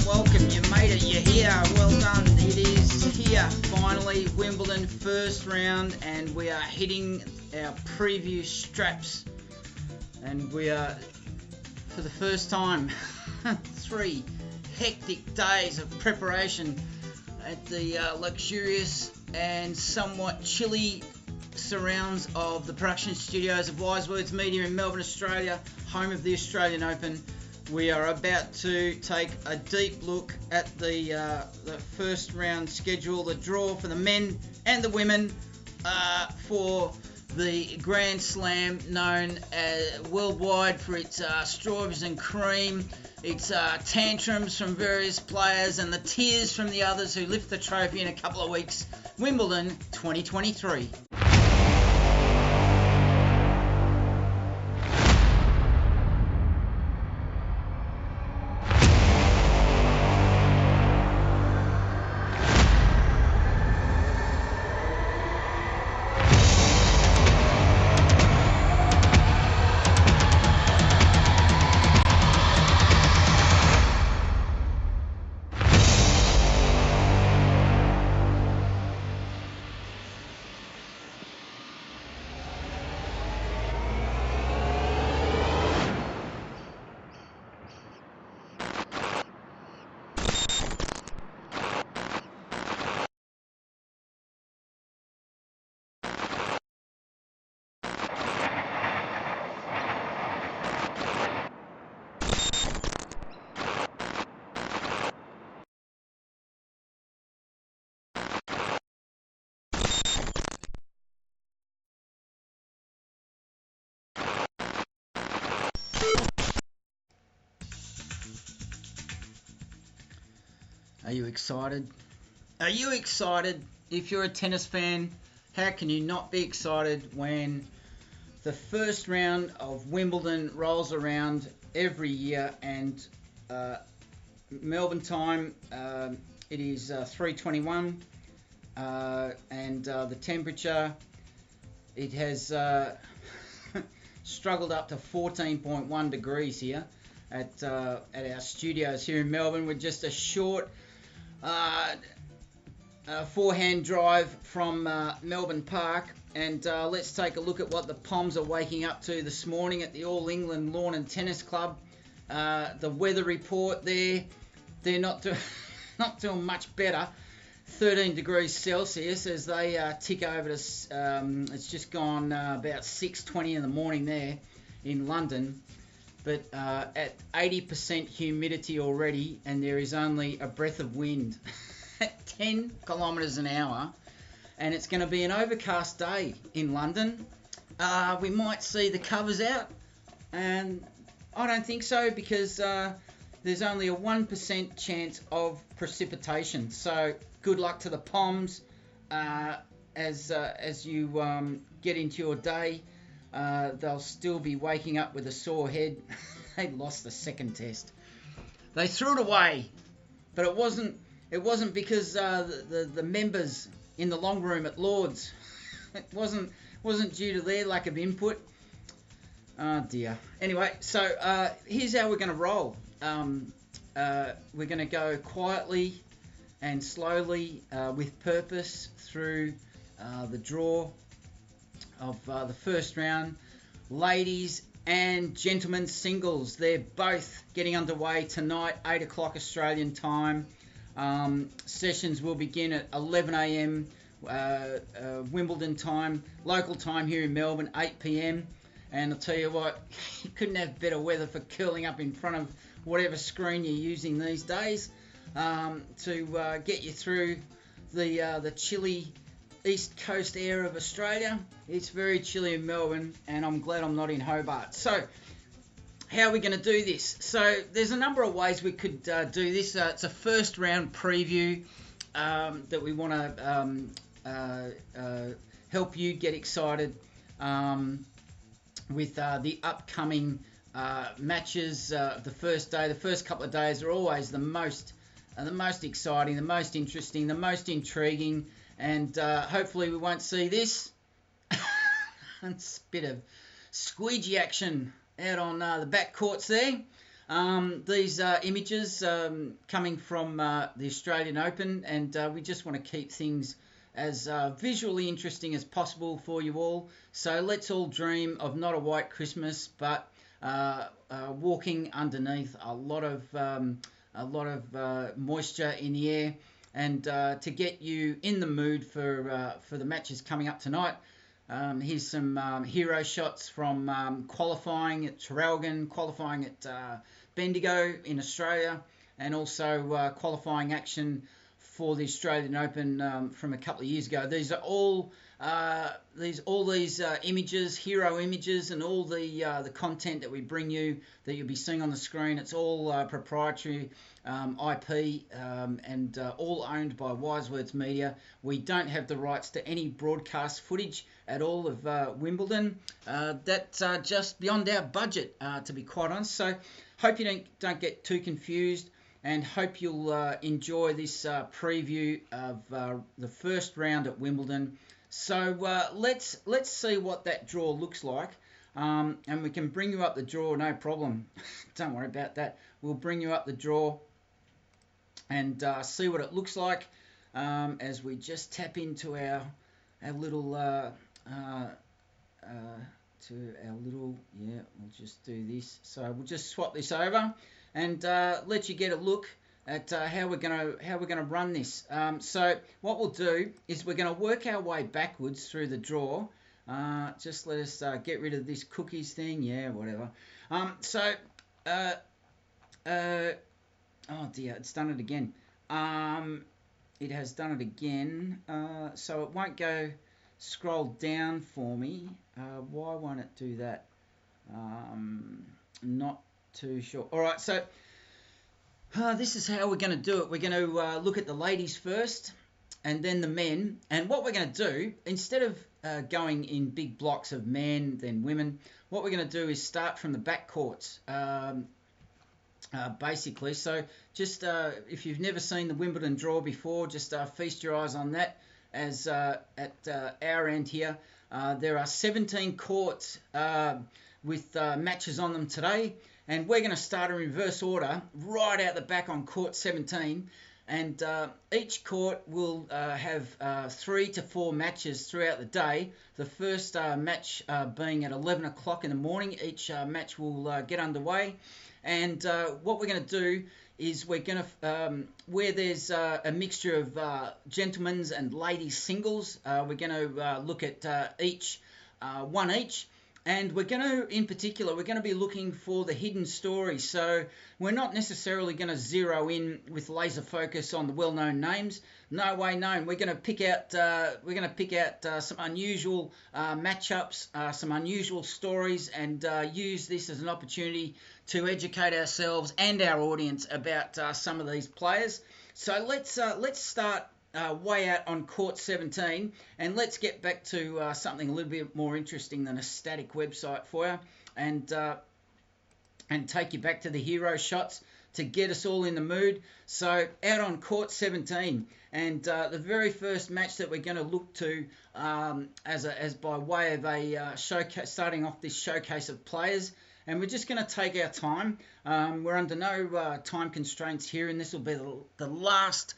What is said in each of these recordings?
Welcome. You made it, you're here. Well done. It is here, finally, Wimbledon first round, and we are hitting our preview straps. And we are, for the first time, 3 hectic days of preparation at the luxurious and somewhat chilly surrounds of the production studios of Wise Words Media in Melbourne, Australia, home of the Australian Open. We are about to take a deep look at the first round schedule, the draw for the men and the women for the Grand Slam, known worldwide for its strawberries and cream, its tantrums from various players, and the tears from the others who lift the trophy in a couple of weeks. Wimbledon 2023. Are you excited? Are you excited? If you're a tennis fan, how can you not be excited when the first round of Wimbledon rolls around every year? And Melbourne time, it is 3:21, and the temperature, it has struggled up to 14.1 degrees here at our studios here in Melbourne. We're just a short forehand drive from Melbourne Park, and let's take a look at what the Poms are waking up to this morning at the All England Lawn and Tennis Club. The weather report there, they're not doing much better. 13 degrees Celsius as they tick over to, it's just gone about 6:20 in the morning there in London. But at 80% humidity already, and there is only a breath of wind at 10 kilometres an hour, and it's going to be an overcast day in London. We might see the covers out, and I don't think so, because there's only a 1% chance of precipitation. So good luck to the Poms as you get into your day. They'll still be waking up with a sore head. They lost the second test. They threw it away, but it wasn't because the members in the long room at Lord's. It wasn't due to their lack of input. Oh dear. Anyway, so here's how we're going to roll. We're going to go quietly and slowly with purpose through the draw of the first round. Ladies and gentlemen singles, they're both getting underway tonight, 8 o'clock Australian time. Sessions will begin at 11 a.m. Wimbledon time, local time here in Melbourne, 8 p.m. And I'll tell you what, you couldn't have better weather for curling up in front of whatever screen you're using these days to get you through the chilly east coast air of Australia. It's very chilly in Melbourne, and I'm glad I'm not in Hobart. So how are we going to do this? So there's a number of ways we could do this. It's a first round preview that we want to help you get excited with the upcoming matches. The first day, the first couple of days are always the most exciting, the most interesting, the most intriguing, and hopefully we won't see this. It's a bit of squeegee action out on the back courts there. These images coming from the Australian Open, and we just want to keep things as visually interesting as possible for you all. So let's all dream of not a white Christmas, but walking underneath a lot of moisture in the air, and to get you in the mood for the matches coming up tonight. Here's some hero shots from qualifying at Traralgon, qualifying at Bendigo in Australia, and also qualifying action for the Australian Open from a couple of years ago. These are all these images, hero images, and all the content that we bring you that you'll be seeing on the screen. It's all proprietary IP and all owned by Wisewords Media. We don't have the rights to any broadcast footage at all of Wimbledon. That's just beyond our budget, to be quite honest. So hope you don't get too confused, and hope you'll enjoy this preview of the first round at Wimbledon. So let's see what that draw looks like, and we can bring you up the draw, no problem. Don't worry about that. We'll bring you up the draw and see what it looks like as we just tap into our little we'll just do this. So we'll just swap this over and let you get a look at how we're gonna run this. So what we'll do is we're gonna work our way backwards through the draw. Just let us get rid of this cookies thing. Yeah, whatever. Oh dear, it's done it again. It has done it again. So it won't go scroll down for me. Why won't it do that? Not too sure. All right, so this is how we're going to do it. We're going to look at the ladies first and then the men. And what we're going to do, instead of going in big blocks of men then women, what we're going to do is start from the back courts, basically. So just if you've never seen the Wimbledon draw before, just feast your eyes on that. As at our end here, there are 17 courts with matches on them today, and we're going to start in reverse order right out the back on court 17, and each court will have 3 to 4 matches throughout the day. The first match being at 11 o'clock in the morning. Each match will get underway, and what we're going to do is we're going to, where there's a mixture of gentlemen's and ladies singles, we're going to look at one each. And we're going to, in particular, we're going to be looking for the hidden story. So we're not necessarily going to zero in with laser focus on the well-known names. No way known. We're going to pick out some unusual matchups, some unusual stories, and use this as an opportunity to educate ourselves and our audience about some of these players. So let's start way out on court 17, and let's get back to something a little bit more interesting than a static website for you, and take you back to the hero shots to get us all in the mood. So out on court 17, and the very first match that we're going to look to as by way of a showcase, starting off this showcase of players. And we're just going to take our time. We're under no time constraints here, and this will be the last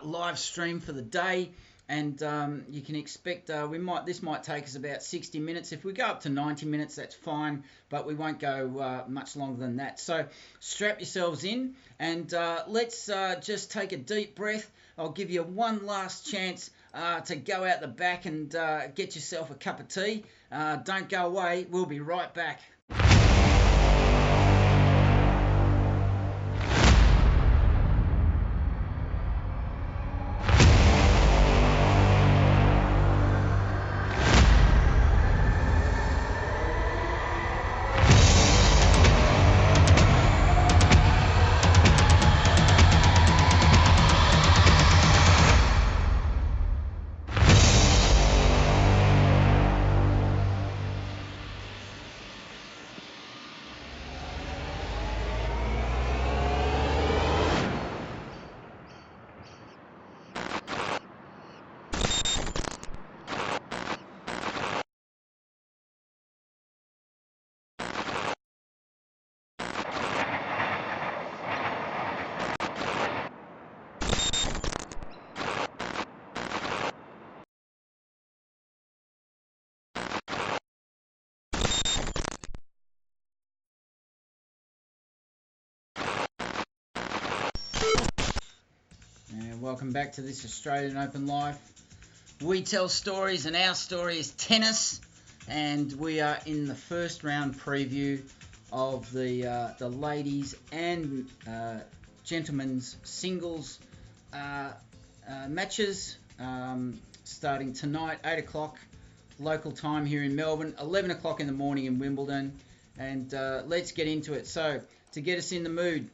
live stream for the day. And you can expect this might take us about 60 minutes. If we go up to 90 minutes, that's fine, but we won't go much longer than that. So strap yourselves in, and let's just take a deep breath. I'll give you one last chance to go out the back and get yourself a cup of tea. Don't go away. We'll be right back. And welcome back to this Australian Open Live. We tell stories, and our story is tennis. And we are in the first round preview of the ladies and gentlemen's singles matches starting tonight, 8 o'clock local time here in Melbourne, 11 o'clock in the morning in Wimbledon. And let's get into it. So, to get us in the mood,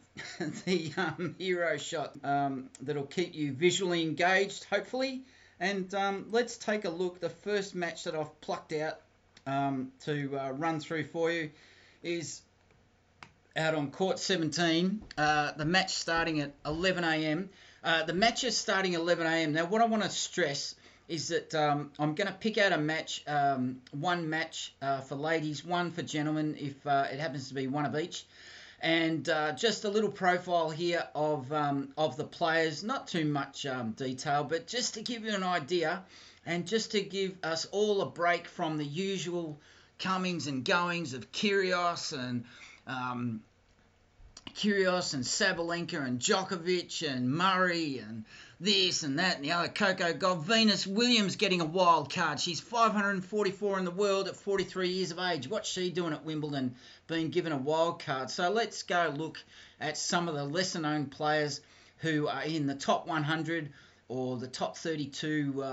the hero shot that'll keep you visually engaged, hopefully. And let's take a look. The first match that I've plucked out to run through for you is out on court 17. The match starting at 11 a.m. The match is starting at 11 a.m. Now, what I want to stress is that I'm going to pick out a match, one match for ladies, one for gentlemen, if it happens to be one of each. And just a little profile here of the players, not too much detail, but just to give you an idea and just to give us all a break from the usual comings and goings of Kyrgios and Sabalenka and Djokovic and Murray and this and that and the other. Coco Gauff, Venus Williams getting a wild card. She's 544 in the world at 43 years of age. What's she doing at Wimbledon, being given a wild card? So let's go look at some of the lesser known players who are in the top 100 or the top 32,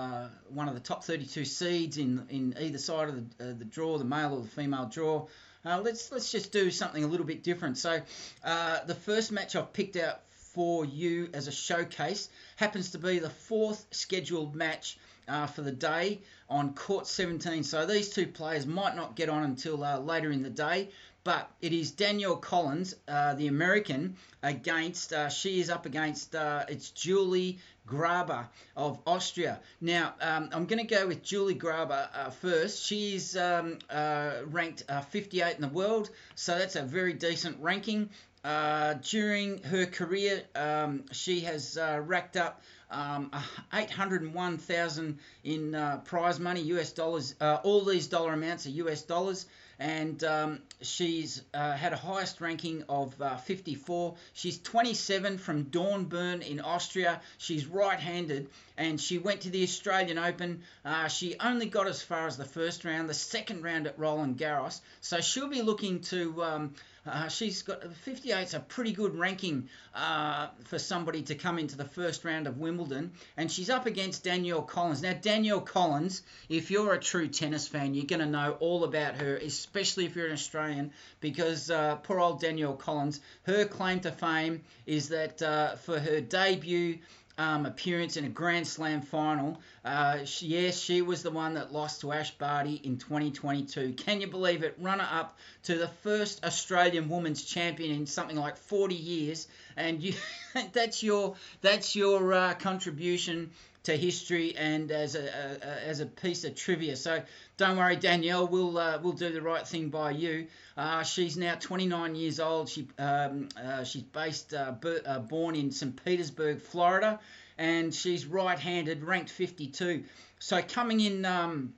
one of the top 32 seeds in either side of the draw, the male or the female draw. Let's just do something a little bit different. So the first match I've picked out for you as a showcase happens to be the fourth scheduled match for the day on court 17. So these two players might not get on until later in the day, but it is Danielle Collins, the American, against, she is up against, it's Julie Graber of Austria. Now, I'm going to go with Julie Graber first. She's ranked 58 in the world, so that's a very decent ranking. During her career, she has racked up 801,000 in prize money, US dollars. All these dollar amounts are US dollars. And she's had a highest ranking of 54. She's 27 from Dornbirn in Austria. She's right-handed, and she went to the Australian Open. She only got as far as the first round, the second round at Roland Garros. So she'll be looking to... she's got 58's a pretty good ranking for somebody to come into the first round of Wimbledon, and she's up against Danielle Collins. Now, Danielle Collins, if you're a true tennis fan, you're going to know all about her, especially if you're an Australian, because poor old Danielle Collins, her claim to fame is that for her debut appearance in a Grand Slam final. She was the one that lost to Ash Barty in 2022. Can you believe it? Runner-up to the first Australian women's champion in something like 40 years, and you, that's your contribution to history and as a piece of trivia. So don't worry, Danielle, we'll do the right thing by you. She's now 29 years old. She's born in St. Petersburg, Florida, and she's right-handed, ranked 52. So coming in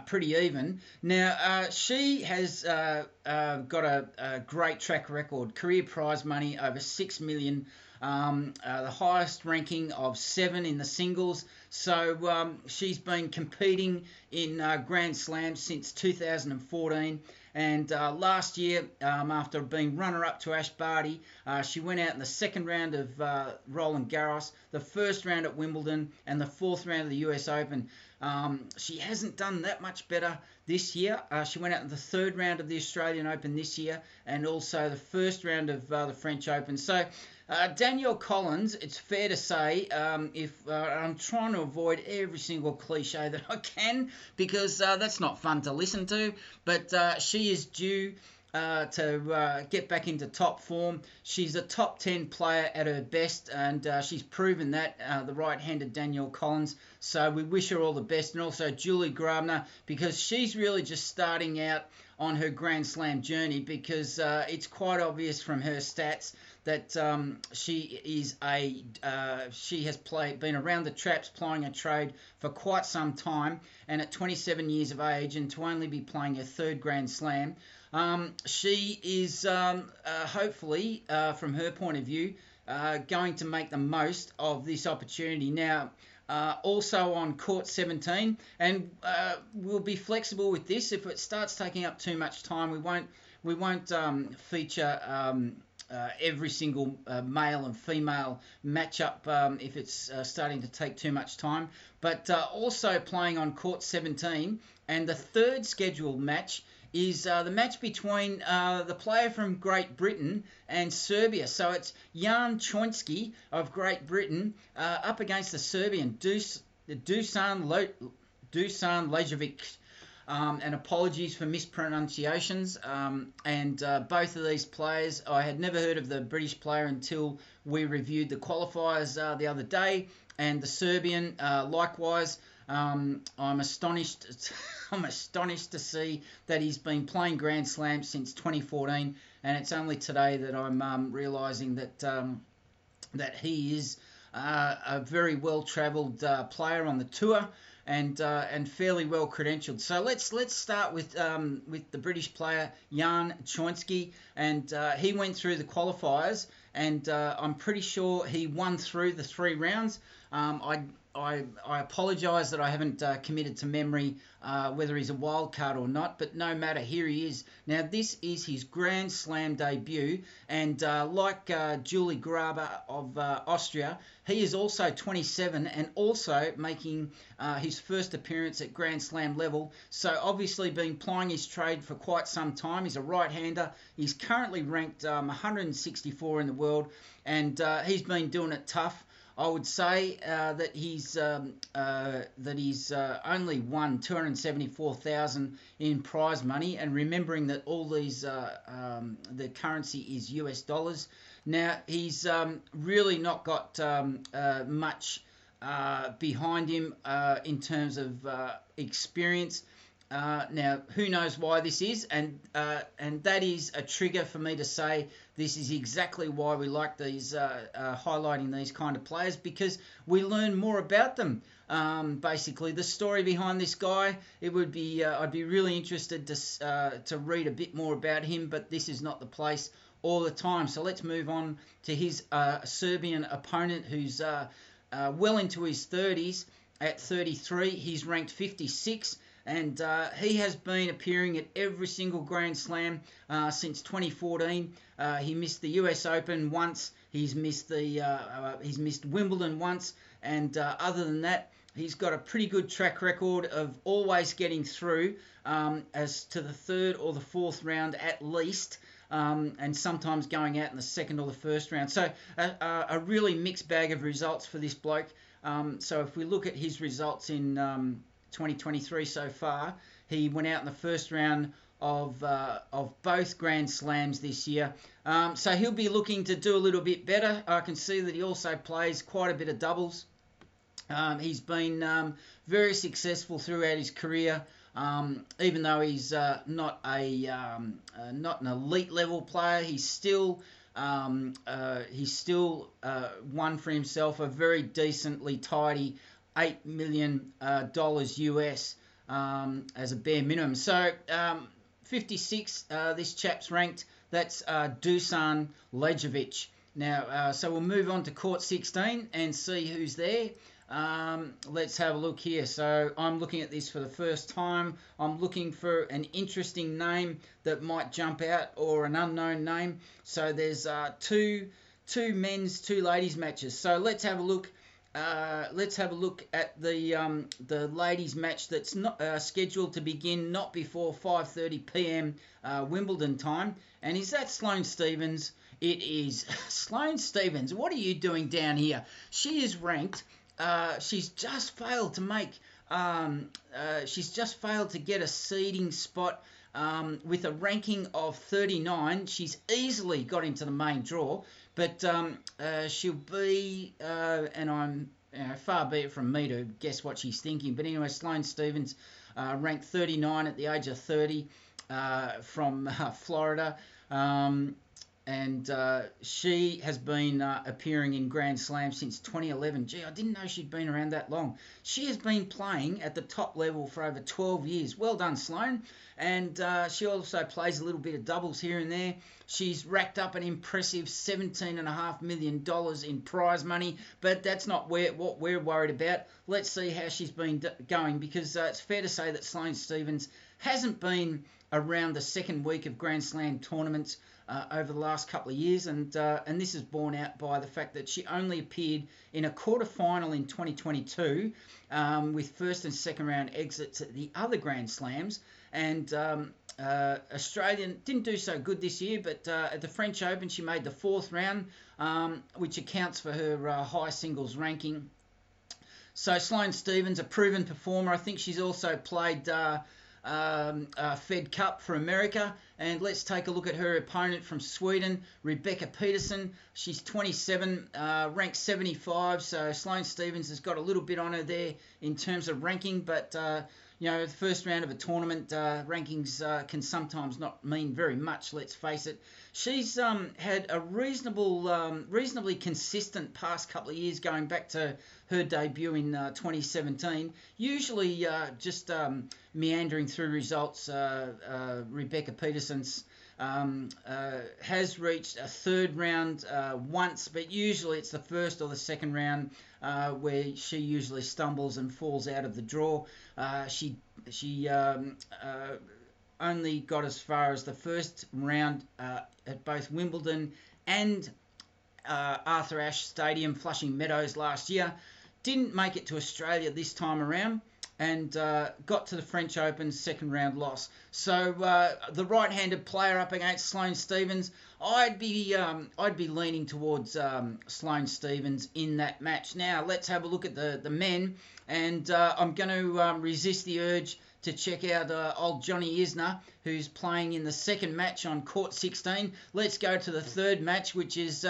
pretty even. Now, she has got a great track record, career prize money over $6 million. The highest ranking of 7 in the singles. So she's been competing in Grand Slams since 2014. And last year, after being runner-up to Ash Barty, she went out in the second round of Roland Garros, the first round at Wimbledon, and the fourth round of the US Open. She hasn't done that much better this year. She went out in the third round of the Australian Open this year, and also the first round of the French Open. So Danielle Collins, it's fair to say, if I'm trying to avoid every single cliche that I can, because that's not fun to listen to, but she is due to get back into top form. She's a top 10 player at her best, and she's proven that, the right-handed Danielle Collins. So we wish her all the best, and also Julie Grabner, because she's really just starting out on her Grand Slam journey, because it's quite obvious from her stats that she has been around the traps plying her trade for quite some time, and at 27 years of age, and to only be playing her third Grand Slam, she is hopefully, from her point of view, going to make the most of this opportunity. Now, also on court 17, and we'll be flexible with this. If it starts taking up too much time, we won't feature every single male and female matchup if it's starting to take too much time. But also playing on court 17, and the third scheduled match is the match between the player from Great Britain and Serbia. So it's Jan Chonsky of Great Britain up against the Serbian Dusan Lajovic. And apologies for mispronunciations. And both of these players, I had never heard of the British player until we reviewed the qualifiers the other day, and the Serbian likewise. I'm astonished. I'm astonished to see that he's been playing Grand Slams since 2014, and it's only today that I'm realising that that he is a very well-travelled player on the tour. And fairly well credentialed. So let's start with the British player Jan Chonsky, and he went through the qualifiers, and I'm pretty sure he won through the 3 rounds. I apologise that I haven't committed to memory whether he's a wild card or not, but no matter, here he is. Now, this is his Grand Slam debut, and like Julie Graber of Austria, he is also 27 and also making his first appearance at Grand Slam level. So obviously been plying his trade for quite some time. He's a right-hander. He's currently ranked 164 in the world, and he's been doing it tough. I would say that he's only won $274,000 in prize money, and remembering that all these the currency is US dollars. Now he's really not got much behind him in terms of experience. Now, who knows why this is, and that is a trigger for me to say this is exactly why we like these highlighting these kind of players, because we learn more about them. Basically, the story behind this guy, it would be I'd be really interested to read a bit more about him, but this is not the place all the time. So let's move on to his Serbian opponent, who's well into his 30s. At 33, he's ranked 56. And he has been appearing at every single Grand Slam since 2014. He missed the US Open once. He's missed Wimbledon once, and other than that, he's got a pretty good track record of always getting through as to the 3rd or the 4th round at least, and sometimes going out in the 2nd or the 1st round. So a really mixed bag of results for this bloke. So if we look at his results in 2023 so far, he went out in the 1st round of both Grand Slams this year. So he'll be looking to do a little bit better. I can see that he also plays quite a bit of doubles. He's been very successful throughout his career, even though he's not an elite level player. He's still won for himself a very decently tidy $8 million US as a bare minimum. So 56, this chap's ranked. That's Dusan Lajovic. Now, so we'll move on to court 16 and see who's there. Let's have a look here. So I'm looking at this for the first time. I'm looking for an interesting name that might jump out, or an unknown name. So there's two men's, 2 ladies matches. So let's have a look. Let's have a look at the ladies match that's not scheduled to begin not before 5:30 p.m. Wimbledon time. And is that Sloane Stephens? It is. Sloane Stephens, what are you doing down here? She is ranked. She's just failed to make. She's just failed to get a seeding spot with a ranking of 39. She's easily got into the main draw, but she'll be. And I'm far be it from me to guess what she's thinking. But anyway, Sloane Stephens, ranked 39 at the age of 30, from Florida. and she has been appearing in Grand Slam since 2011. Gee, I didn't know she'd been around that long. She has been playing at the top level for over 12 years. Well done, Sloane. And she also plays a little bit of doubles here and there. She's racked up an impressive $17.5 million in prize money, but that's not what we're worried about. Let's see how she's been going, because it's fair to say that Sloane Stephens hasn't been around the second week of Grand Slam tournaments over the last couple of years, and this is borne out by the fact that she only appeared in a quarter-final in 2022 with first and second round exits at the other Grand Slams, and Australian didn't do so good this year, but at the French Open she made the fourth round, which accounts for her high singles ranking. So Sloane Stephens, a proven performer. I think she's also played Fed Cup for America. And let's take a look at her opponent from Sweden, Rebecca Peterson. She's 27, ranked 75. So Sloane Stephens has got a little bit on her there in terms of ranking, but the first round of a tournament, rankings can sometimes not mean very much, let's face it. She's had a reasonably consistent past couple of years, going back to her debut in 2017. Usually just meandering through results. Rebecca Peterson's has reached a third round once, but usually it's the first or the second round where she usually stumbles and falls out of the draw. She only got as far as the first round at both Wimbledon and Arthur Ashe Stadium, Flushing Meadows, last year. Didn't make it to Australia this time around, and got to the French Open, second round loss. So the right-handed player up against Sloane Stephens, I'd be leaning towards Sloane Stephens in that match. Now let's have a look at the men, and I'm going to resist the urge to check out old Johnny Isner, who's playing in the second match on court 16. Let's go to the third match, which is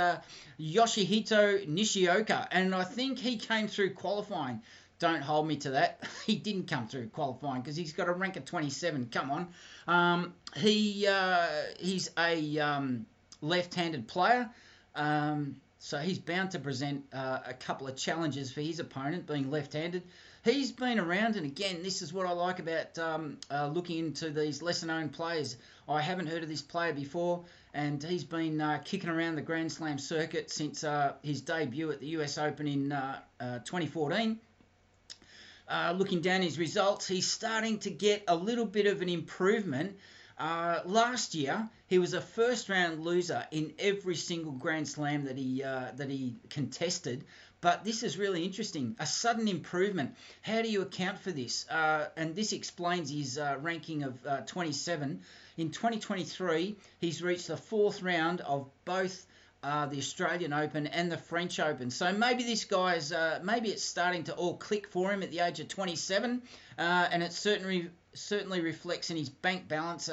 Yoshihito Nishioka, and I think he came through qualifying. Don't hold me to that. He didn't come through qualifying because he's got a rank of 27. Come on. He's a left-handed player, so he's bound to present a couple of challenges for his opponent, being left-handed. He's been around, and again, this is what I like about looking into these lesser-known players. I haven't heard of this player before, and he's been kicking around the Grand Slam circuit since his debut at the US Open in 2014. Looking down his results, he's starting to get a little bit of an improvement. Last year, he was a first-round loser in every single Grand Slam that he contested. But this is really interesting. A sudden improvement. How do you account for this? And this explains his ranking of 27. In 2023, he's reached the fourth round of both the Australian Open and the French Open. So maybe this guy's, maybe it's starting to all click for him at the age of 27. And it certainly reflects in his bank balance,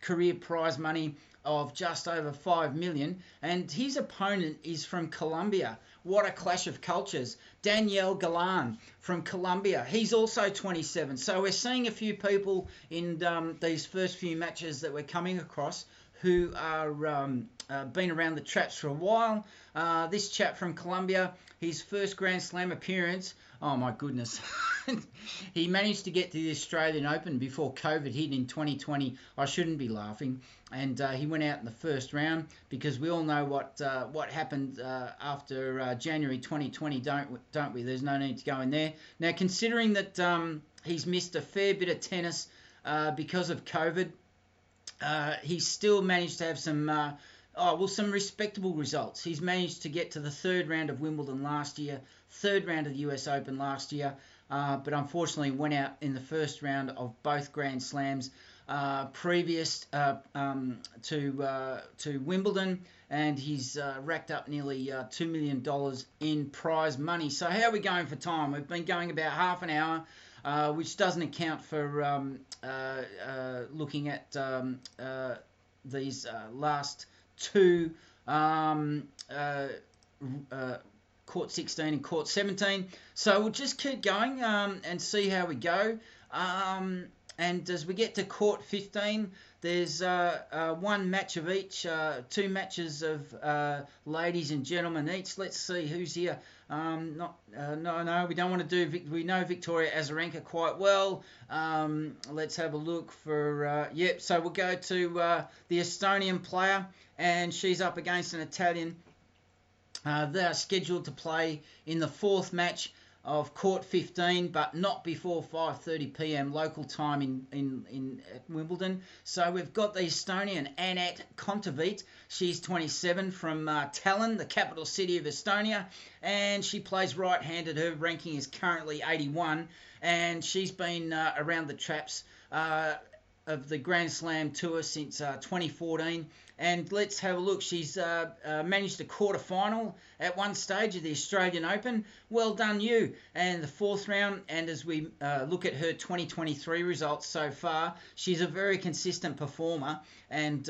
career prize money of just over $5 million. And his opponent is from Colombia. What a clash of cultures. Daniel Galan from Colombia. He's also 27. So we're seeing a few people in these first few matches that we're coming across who are been around the traps for a while. This chap from Colombia, his first Grand Slam appearance, oh my goodness. He managed to get to the Australian Open before COVID hit in 2020. I shouldn't be laughing. And he went out in the first round, because we all know what happened after January 2020, don't we? There's no need to go in there. Now, considering that he's missed a fair bit of tennis because of COVID, he's still managed to have some respectable results. He's managed to get to the third round of Wimbledon last year, third round of the US Open last year, but unfortunately went out in the first round of both Grand Slams previous to Wimbledon, and he's racked up nearly $2 million in prize money. So how are we going for time? We've been going about half an hour, which doesn't account for looking at these last two court 16 and court 17. So we'll just keep going and see how we go. And as we get to court 15, There's one match of each, 2 matches of ladies and gentlemen each. Let's see who's here. No, we don't want to do. We know Victoria Azarenka quite well. Let's have a look for. Yep. So we'll go to the Estonian player, and she's up against an Italian. They are scheduled to play in the 4th match of Court 15, but not before 5:30 p.m. local time in at Wimbledon. So we've got the Estonian Anat Kontaveit. She's 27 from Tallinn, the capital city of Estonia, and she plays right-handed. Her ranking is currently 81, and she's been around the traps of the Grand Slam Tour since 2014. And let's have a look. She's managed a quarter-final at one stage of the Australian Open. Well done, you. And the 4th round, and as we look at her 2023 results so far, she's a very consistent performer and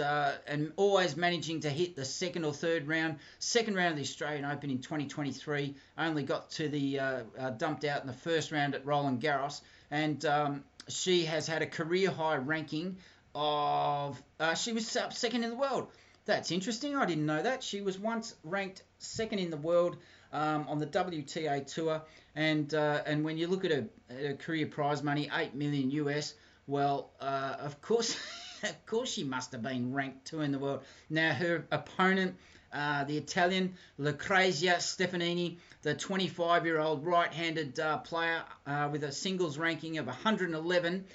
always managing to hit the 2nd or 3rd round. 2nd round of the Australian Open in 2023, only got to the dumped out in the 1st round at Roland Garros. And she has had a career-high ranking of she was 2nd in the world. That's interesting. I didn't know that. She was once ranked 2nd in the world on the WTA Tour, and when you look at her career prize money, $8 million US. Well, of course, of course, she must have been ranked 2 in the world. Now her opponent, the Italian Lucrezia Stefanini, the 25-year-old right-handed player with a singles ranking of 111.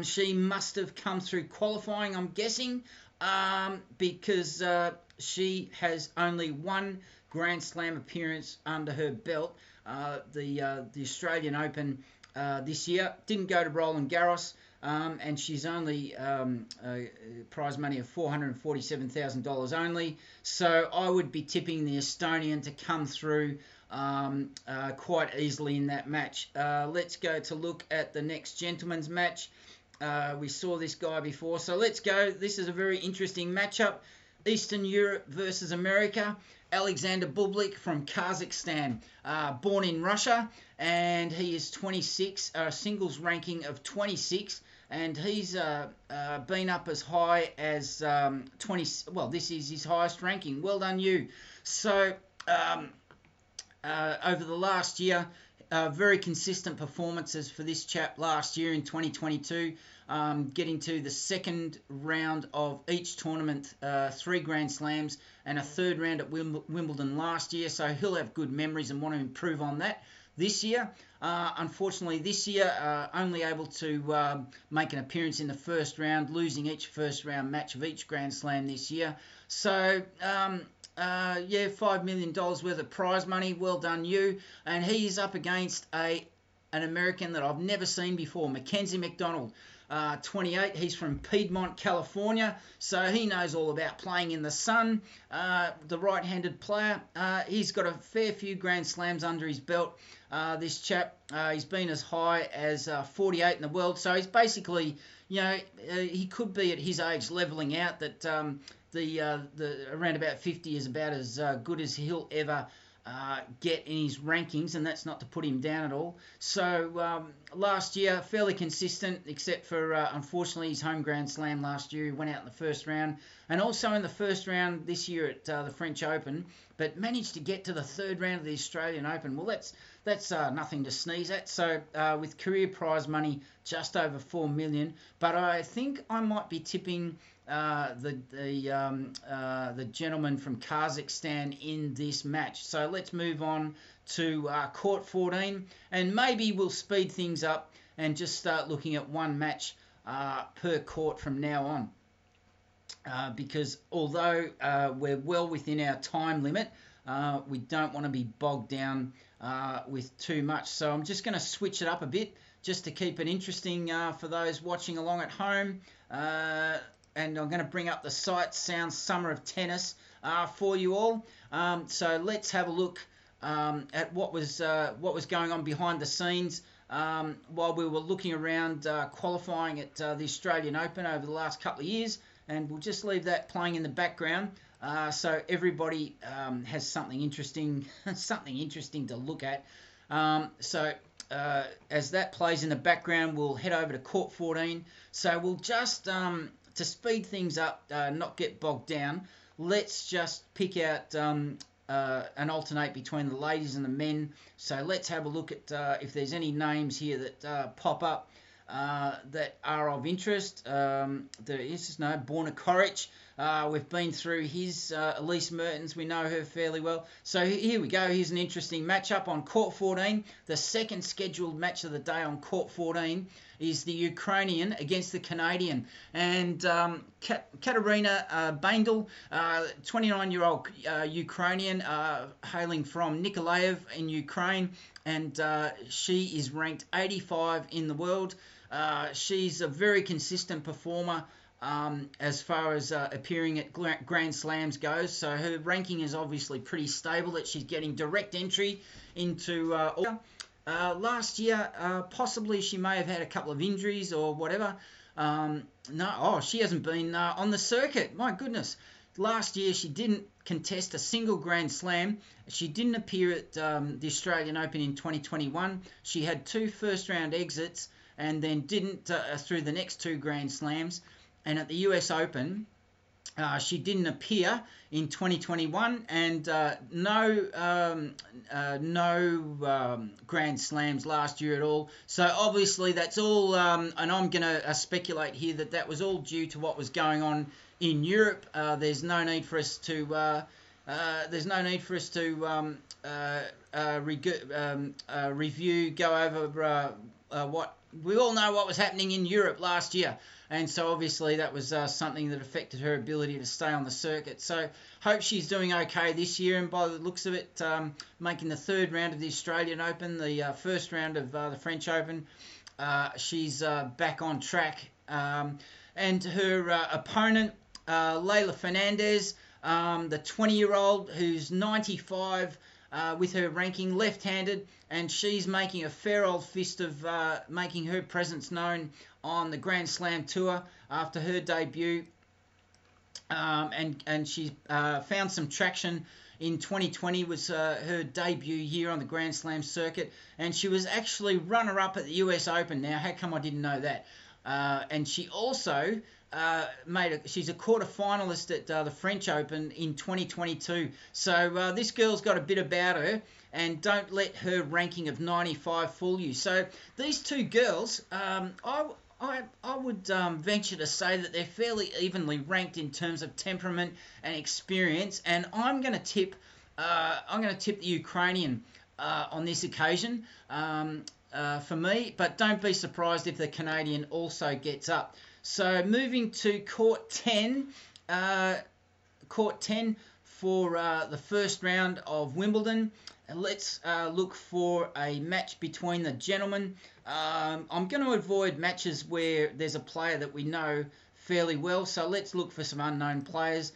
She must have come through qualifying, I'm guessing, because she has only 1 Grand Slam appearance under her belt. The Australian Open this year. Didn't go to Roland Garros. And she's only prize money of $447,000 only. So I would be tipping the Estonian to come through quite easily in that match. Let's go to look at the next gentleman's match. We saw this guy before, so let's go. This is a very interesting matchup. Eastern Europe versus America. Alexander Bublik from Kazakhstan, born in Russia, and he is 26, singles ranking of 26, and he's been up as high as 20. Well, this is his highest ranking. Well done, you. So over the last year, very consistent performances for this chap last year in 2022. Getting to the 2nd round of each tournament, 3 Grand Slams, and a 3rd round at Wimbledon last year, so he'll have good memories and want to improve on that this year. Unfortunately, this year, only able to make an appearance in the 1st round, losing each 1st round match of each Grand Slam this year. So, yeah, $5 million worth of prize money. Well done, you. And he's up against an American that I've never seen before, Mackenzie McDonald. 28. He's from Piedmont, California, so he knows all about playing in the sun. The right-handed player, he's got a fair few Grand Slams under his belt. This chap, he's been as high as 48 in the world, so he's basically, you know, he could be at his age leveling out. That the around about 50 is about as good as he'll ever get in his rankings, and that's not to put him down at all. So last year, fairly consistent, except for unfortunately his home Grand Slam last year. He went out in the 1st round, and also in the 1st round this year at the French Open, but managed to get to the 3rd round of the Australian Open. Well, that's nothing to sneeze at. So with career prize money just over $4 million, but I think I might be tipping the gentleman from Kazakhstan in this match. So let's move on to court 14, and maybe we'll speed things up and just start looking at 1 match per court from now on. Because although we're well within our time limit, we don't want to be bogged down with too much. So I'm just going to switch it up a bit just to keep it interesting for those watching along at home. And I'm going to bring up the Sight Sound Summer of Tennis for you all. So let's have a look at what was going on behind the scenes while we were looking around qualifying at the Australian Open over the last couple of years. And we'll just leave that playing in the background so everybody has something interesting to look at. So as that plays in the background, we'll head over to court 14. So we'll just to speed things up, not get bogged down, let's just pick out and alternate between the ladies and the men. So let's have a look at if there's any names here that pop up that are of interest. There is Borna Koric. We've been through his Elise Mertens. We know her fairly well. So here we go. Here's an interesting matchup on court 14. The second scheduled match of the day on court 14 is the Ukrainian against the Canadian. And Katerina Bandel, 29-year-old Ukrainian, hailing from Nikolaev in Ukraine. And she is ranked 85 in the world. She's a very consistent performer as far as appearing at Grand Slams goes. So her ranking is obviously pretty stable, that she's getting direct entry into last year. Possibly she may have had a couple of injuries or whatever. She hasn't been on the circuit. My goodness. Last year she didn't contest a single Grand Slam. She didn't appear at the Australian Open in 2021. She had 2 first-round exits and then didn't through the next 2 Grand Slams. And at the US Open, she didn't appear in 2021, and no Grand Slams last year at all. So obviously that's all, and I'm going to speculate here that was all due to what was going on in Europe. There's no need for us to review, go over what we all know what was happening in Europe last year. And so obviously that was something that affected her ability to stay on the circuit. So hope she's doing okay this year, and by the looks of it, making the 3rd round of the Australian Open, the first round of the French Open. She's back on track. And her opponent, Leylah Fernandez, the 20-year-old who's 95 with her ranking, left-handed, and she's making a fair old fist of making her presence known on the Grand Slam Tour after her debut. And she found some traction in 2020, was her debut year on the Grand Slam circuit, and she was actually runner-up at the US Open. Now, how come I didn't know that? And she also she's a quarter-finalist at the French Open in 2022. So this girl's got a bit about her, and don't let her ranking of 95 fool you. So these two girls, I would venture to say that they're fairly evenly ranked in terms of temperament and experience, and I'm going to tip the Ukrainian on this occasion for me, but don't be surprised if the Canadian also gets up. So moving to court 10 for the first round of Wimbledon. Let's look for a match between the gentlemen. I'm going to avoid matches where there's a player that we know fairly well, so let's look for some unknown players.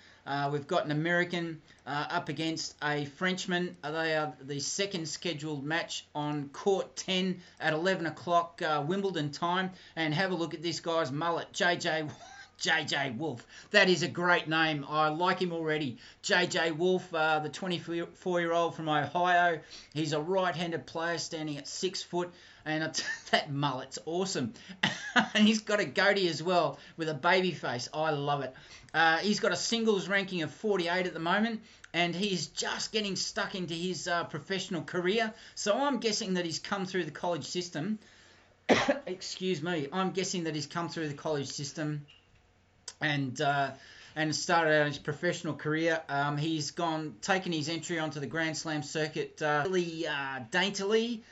We've got an American up against a Frenchman. They are the second scheduled match on court 10 at 11 o'clock Wimbledon time. And have a look at this guy's mullet, JJ Wolf. That is a great name. I like him already. JJ Wolf, the 24-year-old from Ohio. He's a right-handed player standing at 6 foot. And that mullet's awesome. And he's got a goatee as well with a baby face. I love it. He's got a singles ranking of 48 at the moment, and he's just getting stuck into his professional career. So I'm guessing that he's come through the college system. Excuse me. I'm guessing that he's come through the college system and started out his professional career. He's taken his entry onto the Grand Slam circuit really daintily,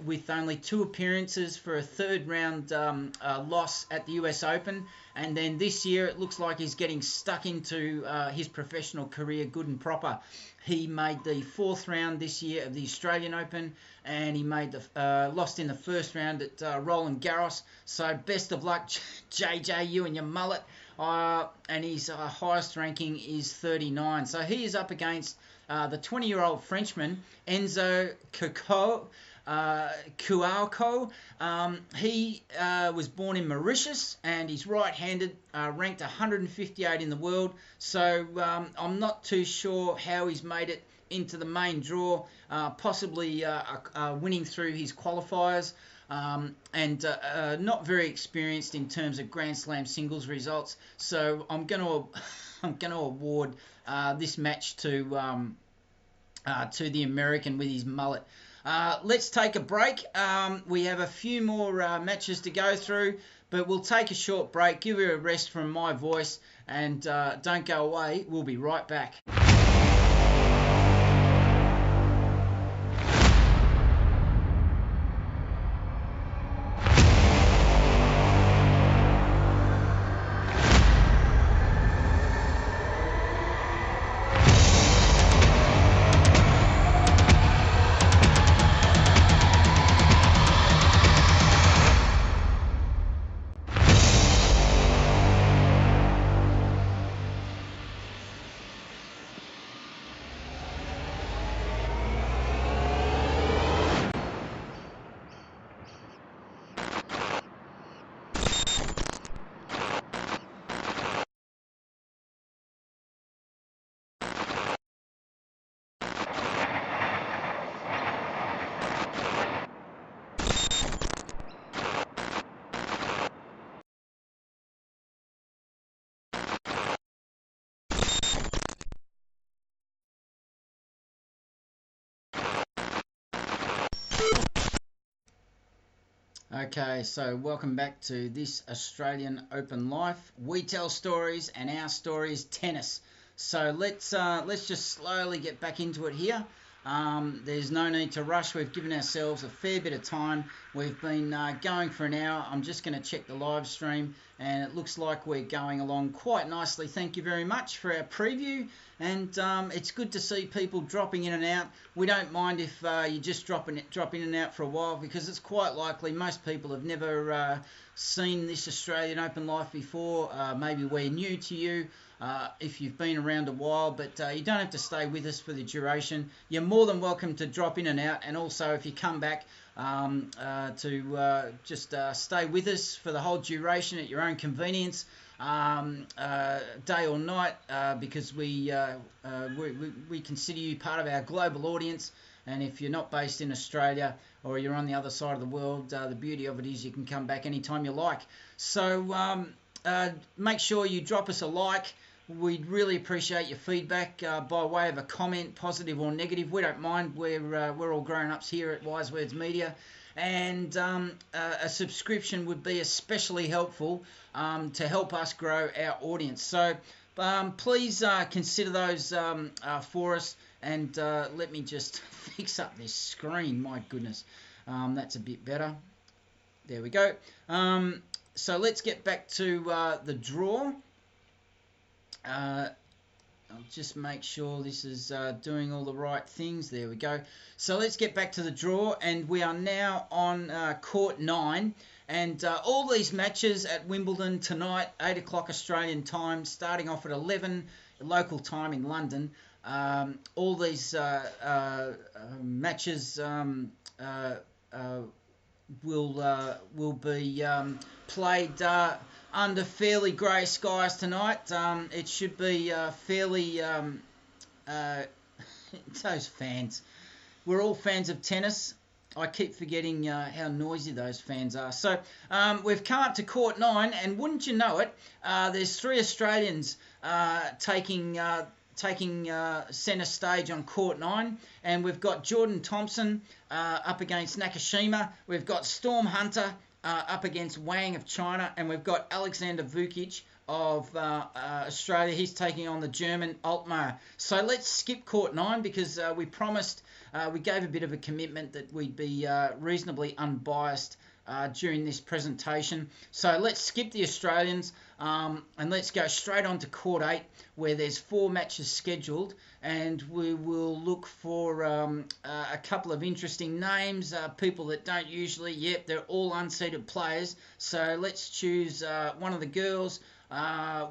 with only 2 appearances for a third round loss at the US Open. And then this year it looks like he's getting stuck into his professional career good and proper. He made the 4th round this year of the Australian Open, and he made the lost in the first round at Roland Garros. So best of luck, JJ, you and your mullet. And his highest ranking is 39. So he is up against the 20-year-old Frenchman, Enzo Cuauco. He was born in Mauritius, and he's right-handed, ranked 158 in the world. So I'm not too sure how he's made it into the main draw, possibly winning through his qualifiers. and not very experienced in terms of Grand Slam singles results. So I'm going to award this match to the American with his mullet. Let's take a break. We have a few more matches to go through, but we'll take a short break, give you a rest from my voice, and don't go away. We'll be right back. Okay, so welcome back to this Australian Open Life. We tell stories, and our story is tennis. So let's just slowly get back into it here. There's no need to rush. We've given ourselves a fair bit of time. We've been going for an hour. I'm just going to check the live stream, and it looks like we're going along quite nicely. Thank you very much for our preview, and it's good to see people dropping in and out. We don't mind if you just drop in and out for a while, because it's quite likely most people have never seen this Australian Open Life before. Maybe we're new to you. If you've been around a while, but you don't have to stay with us for the duration. You're more than welcome to drop in and out, and also if you come back to just stay with us for the whole duration at your own convenience, day or night, because we consider you part of our global audience. And if you're not based in Australia or you're on the other side of the world, the beauty of it is you can come back anytime you like. So make sure you drop us a like. We'd really appreciate your feedback by way of a comment, positive or negative. We don't mind. We're all grown-ups here at Wise Words Media. And a subscription would be especially helpful to help us grow our audience. So please consider those for us. And let me just fix up this screen. My goodness. That's a bit better. There we go. So let's get back to the draw. I'll just make sure this is doing all the right things. There we go. So let's get back to the draw, and we are now on court 9. And all these matches at Wimbledon tonight, 8 o'clock Australian time, starting off at 11 local time in London. All these matches will be played under fairly grey skies tonight. It should be fairly... those fans. We're all fans of tennis. I keep forgetting how noisy those fans are. So we've come up to court 9, and wouldn't you know it, there's 3 Australians taking centre stage on court 9, and we've got Jordan Thompson up against Nakashima. We've got Storm Hunter up against Wang of China, and we've got Alexander Vukic of Australia. He's taking on the German Altmaier. So let's skip court 9, because we promised, we gave a bit of a commitment that we'd be reasonably unbiased during this presentation. So let's skip the Australians and let's go straight on to court 8, where there's 4 matches scheduled, and we will look for a couple of interesting names, people that don't usually, they're all unseeded players. So let's choose one of the girls.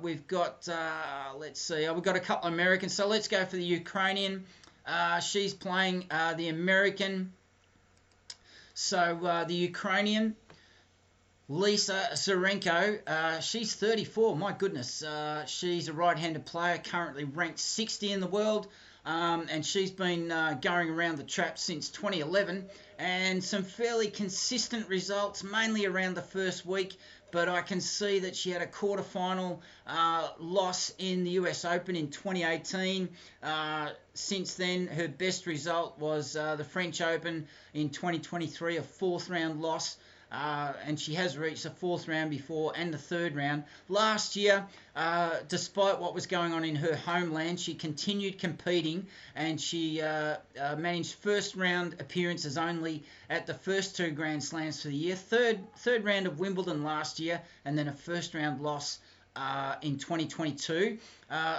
We've got, let's see, we've got a couple of Americans, so let's go for the Ukrainian. She's playing the American. So the Ukrainian, Lisa Zarenko, she's 34, my goodness. She's a right-handed player, currently ranked 60 in the world. and she's been going around the traps since 2011, and some fairly consistent results, mainly around the first week. But I can see that she had a quarterfinal loss in the US Open in 2018. Since then, her best result was the French Open in 2023, a fourth round loss. And she has reached the fourth round before and the third round. Last year, despite what was going on in her homeland, she continued competing, and she managed first round appearances only at the first two Grand Slams for the year, third round of Wimbledon last year, and then a first round loss in 2022.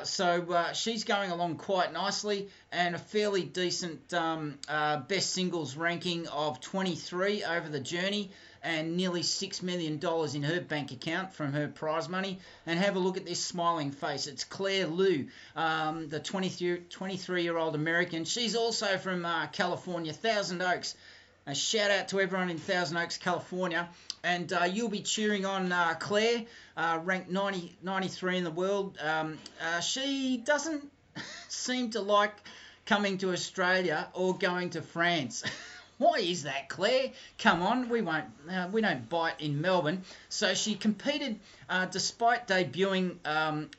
So she's going along quite nicely, and a fairly decent best singles ranking of 23 over the journey, and nearly $6 million in her bank account from her prize money. And have a look at this smiling face. It's Claire Liu, the 23-year-old American. She's also from California, Thousand Oaks. A shout out to everyone in Thousand Oaks, California. And you'll be cheering on Claire, ranked 93 in the world. She doesn't seem to like coming to Australia or going to France. Why is that, Claire? Come on, we don't bite in Melbourne. So she competed, despite debuting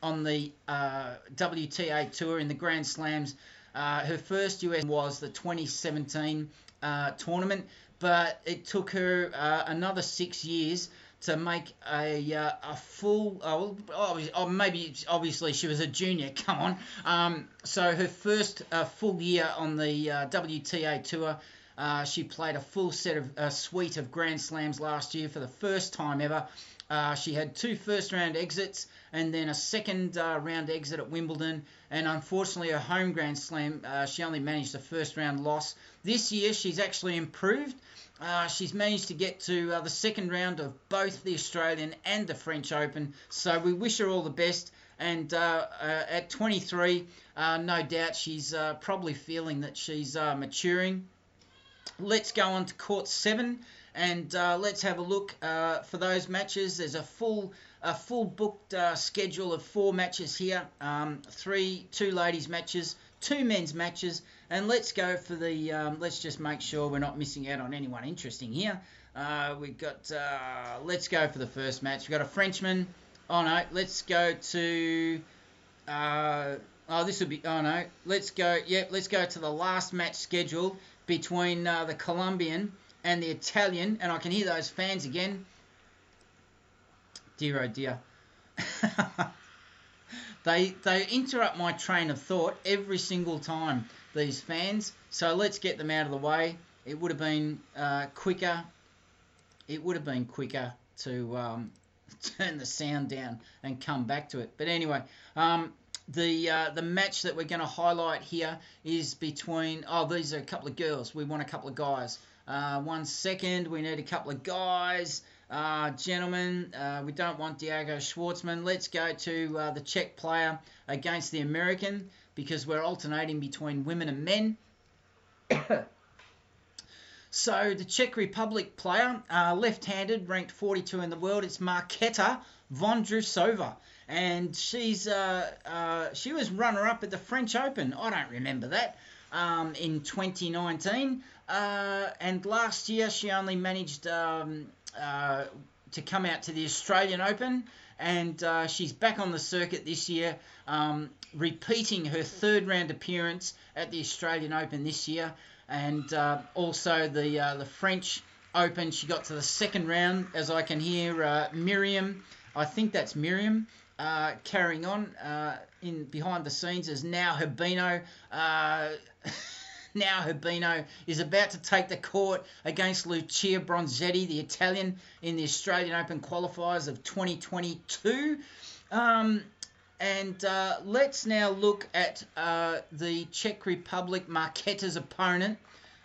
on the WTA Tour in the Grand Slams. Her first US was the 2017 tournament, but it took her another 6 years to make a full. Obviously she was a junior. Come on. So her first full year on the WTA Tour. She played a full suite of Grand Slams last year for the first time ever. She had 2 first-round exits and then a second-round exit at Wimbledon. And unfortunately, her home Grand Slam, she only managed the first-round loss. This year, she's actually improved. She's managed to get to the second round of both the Australian and the French Open. So we wish her all the best. And at 23, no doubt she's probably feeling that she's maturing. Let's go on to Court 7, and let's have a look for those matches. There's a full booked schedule of 4 matches here, 2 ladies matches, 2 men's matches, and let's go for the. Let's just make sure we're not missing out on anyone interesting here. We've got. Let's go for the first match. We've got a Frenchman. Oh no, let's go to. This would be. Oh no, let's go. Yep, let's go to the last match scheduled between the Colombian and the Italian, and I can hear those fans again. Dear oh dear. They interrupt my train of thought every single time, these fans. So let's get them out of the way. It would have been quicker. It would have been quicker to turn the sound down and come back to it. But anyway, the match that we're going to highlight here is between. Oh, these are a couple of girls. We want a couple of guys. 1 second. We need a couple of guys. Gentlemen, we don't want Diego Schwartzman. Let's go to the Czech player against the American, because we're alternating between women and men. So the Czech Republic player, left-handed, ranked 42 in the world. It's Markéta Vondrousová, and she was runner-up at the French Open. I don't remember that. In 2019, and last year she only managed to come out to the Australian Open, and she's back on the circuit this year, repeating her third round appearance at the Australian Open this year, and also the French Open. She got to the second round, as I can hear Miriam, I think that's Miriam, carrying on in behind the scenes, as now Herbino. Now Herbino is about to take the court against Lucia Bronzetti, the Italian, in the Australian Open qualifiers of 2022. Let's now look at the Czech Republic, Markéta's opponent,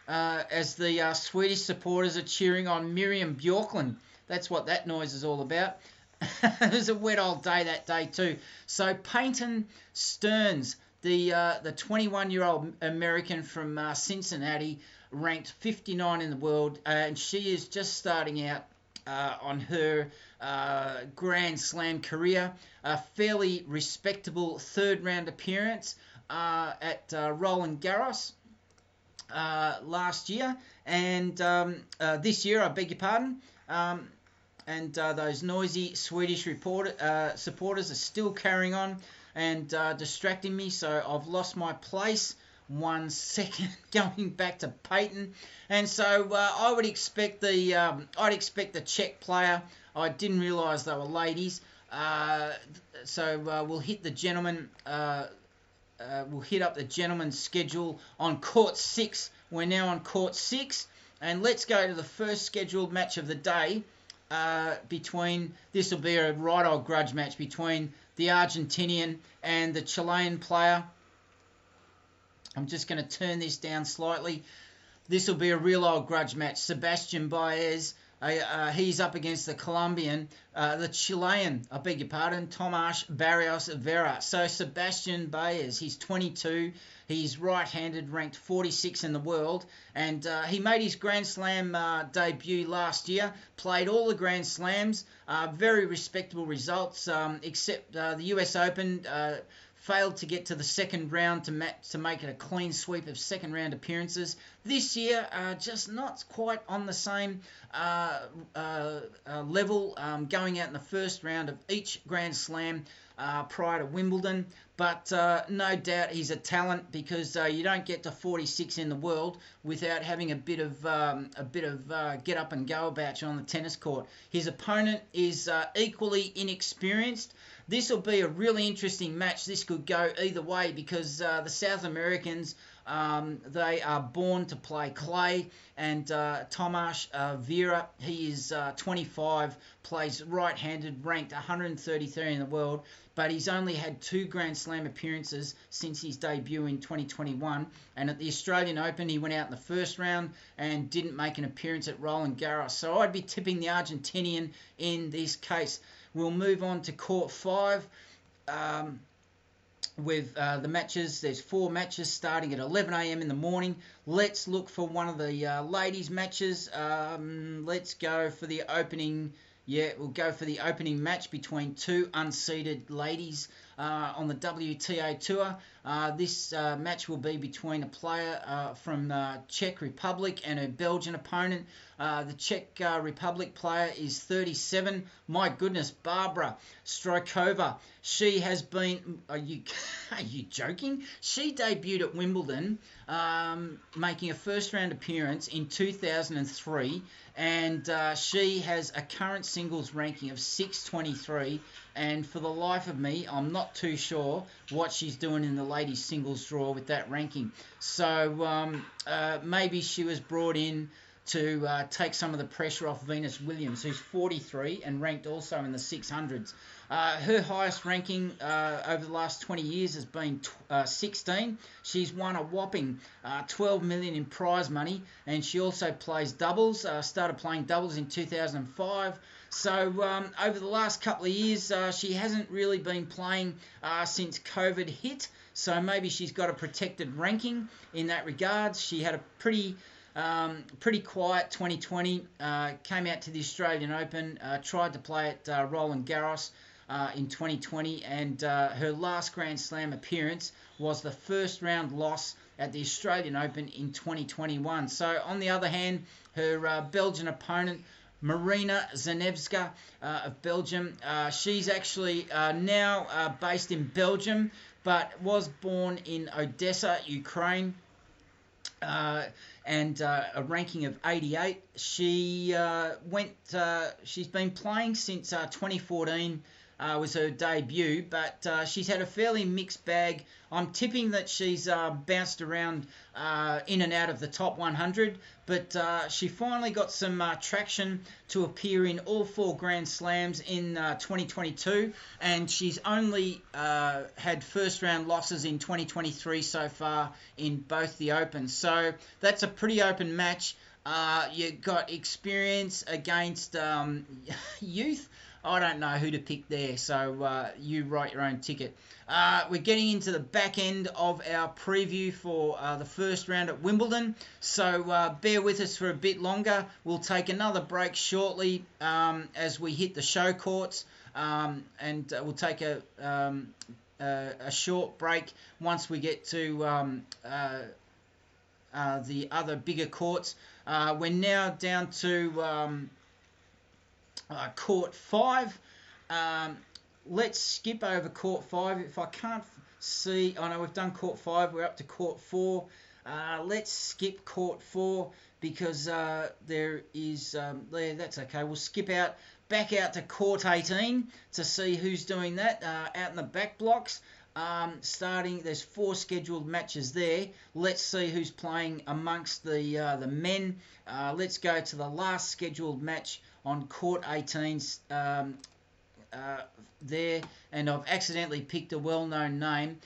as the Swedish supporters are cheering on Miriam Björklund. That's what that noise is all about. It was a wet old day that day too. So Peyton Stearns, the 21-year-old American from Cincinnati, ranked 59 in the world, and she is just starting out on her Grand Slam career. A fairly respectable third-round appearance at Roland Garros last year, and this year, I beg your pardon. And those noisy Swedish supporters are still carrying on and distracting me, so I've lost my place. 1 second, going back to Peyton, and so I would expect the Czech player. I didn't realise they were ladies, so we'll hit the gentleman. We'll hit up the gentleman's schedule on court 6. We're now on court 6, and let's go to the first scheduled match of the day. This will be a right old grudge match between the Argentinian and the Chilean player. I'm just going to turn this down slightly. This will be a real old grudge match. Sebastian Baez, he's up against the Colombian, the Chilean, I beg your pardon, Tomas Barrios Vera. So Sebastian Baez, he's 22. He's right-handed, ranked 46 in the world, and he made his Grand Slam debut last year, played all the Grand Slams, very respectable results, except the US Open, failed to get to the second round to make it a clean sweep of second round appearances. This year, just not quite on the same level, going out in the first round of each Grand Slam prior to Wimbledon. But no doubt he's a talent, because you don't get to 46 in the world without having a bit of get up and go about you on the tennis court. His opponent is equally inexperienced. This will be a really interesting match. This could go either way, because the South Americans, they are born to play clay, and Tomas Vera, he is 25, plays right-handed, ranked 133 in the world, but he's only had 2 Grand Slam appearances since his debut in 2021, and at the Australian Open he went out in the first round and didn't make an appearance at Roland Garros. So I'd be tipping the Argentinian in this case. We'll move on to court 5 with the matches. There's 4 matches starting at 11 a.m. in the morning. Let's look for one of the ladies' matches. Let's go for the opening. Yeah, we'll go for the opening match between 2 unseeded ladies on the WTA Tour. This match will be between a player from Czech Republic and her Belgian opponent. The Czech Republic player is 37. My goodness, Barbara Strykova. She has been... Are you joking? She debuted at Wimbledon, making a first-round appearance in 2003, and she has a current singles ranking of 623, and for the life of me, I'm not too sure what she's doing in the ladies singles draw with that ranking. So maybe she was brought in to take some of the pressure off Venus Williams, who's 43 and ranked also in the 600s. Her highest ranking over the last 20 years has been 16. She's won a whopping 12 million in prize money, and she also plays doubles. Started playing doubles in 2005. So over the last couple of years, she hasn't really been playing since COVID hit. So maybe she's got a protected ranking in that regard. She had a pretty quiet 2020, came out to the Australian Open, tried to play at Roland Garros in 2020, and her last Grand Slam appearance was the first round loss at the Australian Open in 2021. So on the other hand, her Belgian opponent, Marina Zanevska of Belgium, she's actually now based in Belgium, but was born in Odessa, Ukraine. And a ranking of 88. She's been playing since 2014 was her debut, but she's had a fairly mixed bag. I'm tipping that she's bounced around in and out of the top 100, but she finally got some traction to appear in all 4 Grand Slams in 2022, and she's only had first round losses in 2023 so far in both the Opens. So that's a pretty open match. You got experience against youth. I don't know who to pick there, so you write your own ticket. We're getting into the back end of our preview for the first round at Wimbledon, so bear with us for a bit longer. We'll take another break shortly as we hit the show courts, and we'll take a a short break once we get to the other bigger courts. We're now down to court 5. Let's skip over court 5. If I can't see, I know we've done court 5. We're up to court 4. Let's skip court 4 because there is there. That's okay. We'll skip back out to court 18 to see who's doing that out in the back blocks. Starting, there's 4 scheduled matches there. Let's see who's playing amongst the men. Let's go to the last scheduled match on court 18 there, and I've accidentally picked a well-known name.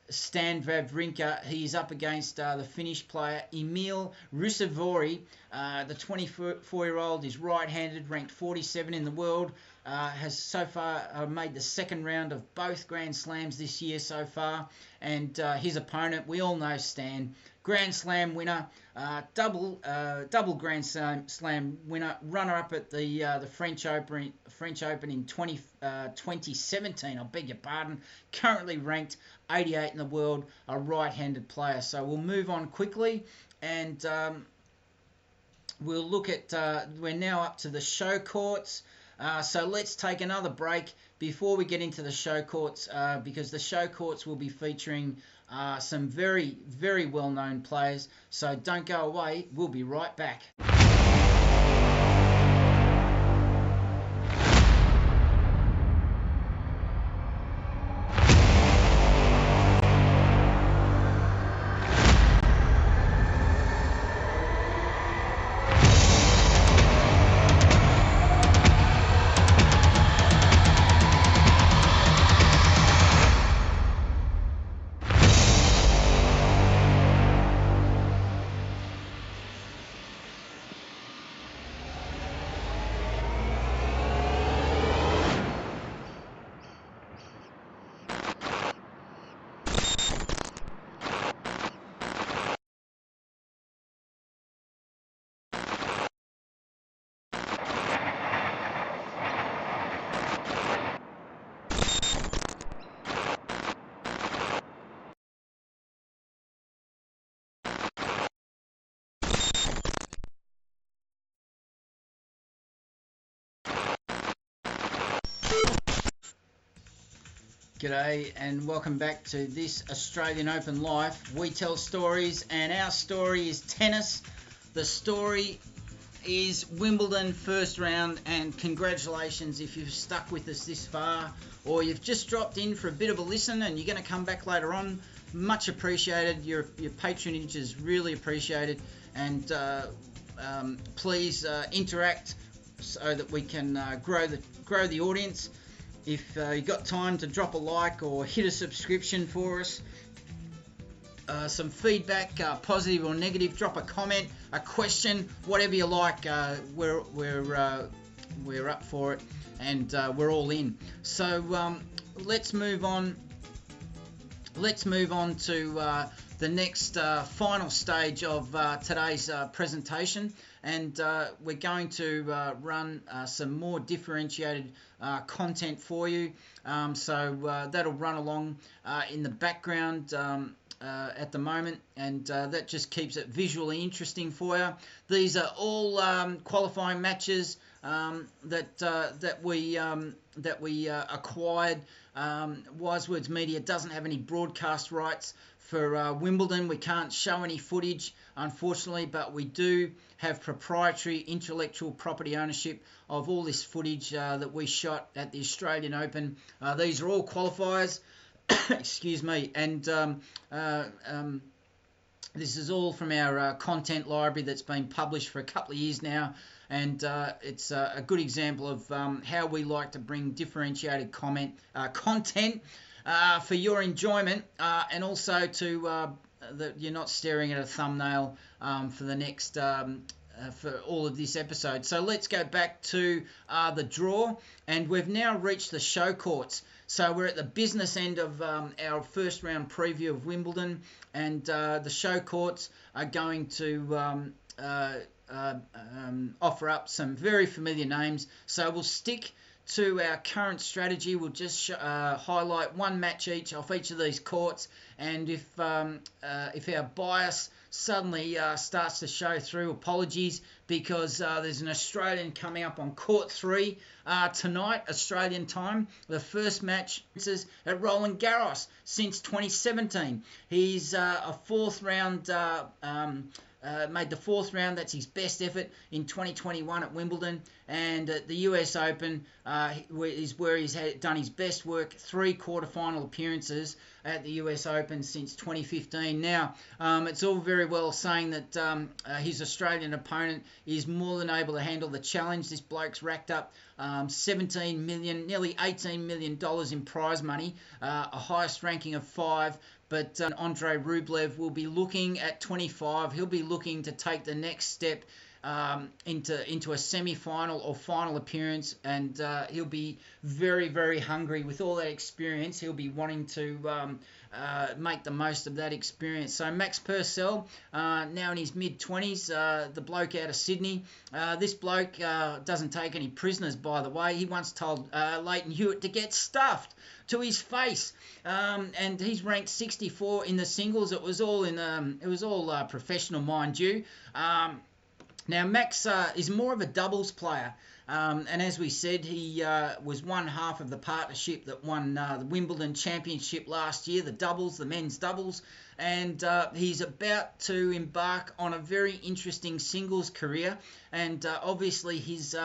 Stan Wawrinka. He's up against the Finnish player Emil Rusevori. The 24-year-old is right-handed, ranked 47 in the world. Has so far made the second round of both Grand Slams this year so far. And his opponent, we all know Stan, Grand Slam winner, double Grand Slam winner, runner-up at the French Open in 2017. I beg your pardon. Currently ranked 88 in the world, a right-handed player. So we'll move on quickly, and we'll look at. We're now up to the show courts. So let's take another break before we get into the show courts, because the show courts will be featuring some very, very well-known players. So don't go away. We'll be right back. G'day and welcome back to this Australian Open Life. We tell stories and our story is tennis. The story is Wimbledon first round, and congratulations if you've stuck with us this far or you've just dropped in for a bit of a listen and you're going to come back later on. Much appreciated. Your patronage is really appreciated, and please interact so that we can grow the audience. If you've got time to drop a like or hit a subscription for us, some feedback, positive or negative, drop a comment, a question, whatever you like. We're up for it, and we're all in. So let's move on. Let's move on to the next final stage of today's presentation, and we're going to run some more differentiated content for you. So that'll run along in the background at the moment, and that just keeps it visually interesting for you. These are all qualifying matches that we acquired. Wisewords Media doesn't have any broadcast rights for Wimbledon. We can't show any footage, unfortunately, but we do have proprietary intellectual property ownership of all this footage that we shot at the Australian Open. These are all qualifiers, excuse me, and this is all from our content library that's been published for a couple of years now, and it's a good example of how we like to bring differentiated content for your enjoyment, and also to that you're not staring at a thumbnail for the next for all of this episode. So let's go back to the draw, and we've now reached the show courts. So we're at the business end of our first round preview of Wimbledon, and the show courts are going to offer up some very familiar names. So we'll stick to our current strategy. We'll just highlight one match each off each of these courts, and if our bias suddenly starts to show through, apologies, because there's an Australian coming up on court 3 tonight, Australian time. The first match is at Roland Garros since 2017. He's a fourth round. Made the fourth round. That's his best effort in 2021 at Wimbledon, and at the US Open is where he's done his best work. 3 quarterfinal appearances at the US Open since 2015. Now, it's all very well saying that his Australian opponent is more than able to handle the challenge. This bloke's racked up 17 million, nearly $18 million in prize money, a highest ranking of 5. But Andrei Rublev will be looking at 25. He'll be looking to take the next step into a semi-final or final appearance, and he'll be very, very hungry with all that experience. He'll be wanting to make the most of that experience. So Max Purcell, now in his mid-20s, the bloke out of Sydney. This bloke doesn't take any prisoners, by the way. He once told Leighton Hewitt to get stuffed to his face, and he's ranked 64 in the singles. It was all professional, mind you. Now Max is more of a doubles player, and as we said, he was one half of the partnership that won the Wimbledon Championship last year, the men's doubles, and he's about to embark on a very interesting singles career, and obviously he's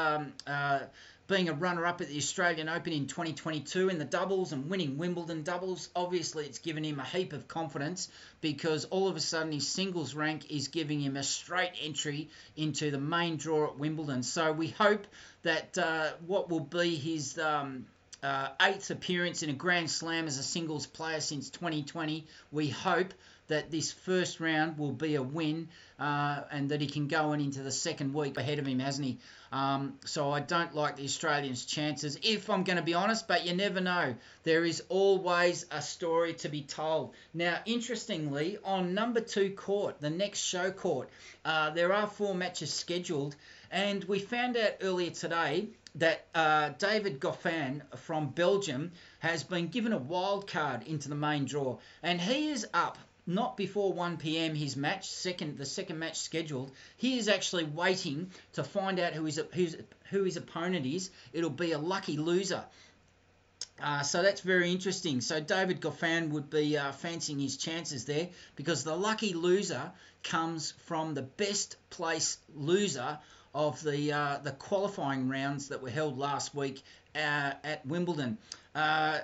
being a runner-up at the Australian Open in 2022 in the doubles and winning Wimbledon doubles. Obviously, it's given him a heap of confidence, because all of a sudden his singles rank is giving him a straight entry into the main draw at Wimbledon. So we hope that what will be his 8th appearance in a Grand Slam as a singles player since 2020, we hope that this first round will be a win, and that he can go into the second week ahead of him, hasn't he? So I don't like the Australians' chances, if I'm going to be honest, but you never know. There is always a story to be told. Now, interestingly, on number 2 court, the next show court, there are 4 matches scheduled, and we found out earlier today that David Goffin from Belgium has been given a wild card into the main draw, and he is up not before 1 p.m. his match, the second match scheduled. He is actually waiting to find out who his opponent is. It'll be a lucky loser. So that's very interesting. So David Goffin would be fancying his chances there, because the lucky loser comes from the best place loser of the qualifying rounds that were held last week at Wimbledon.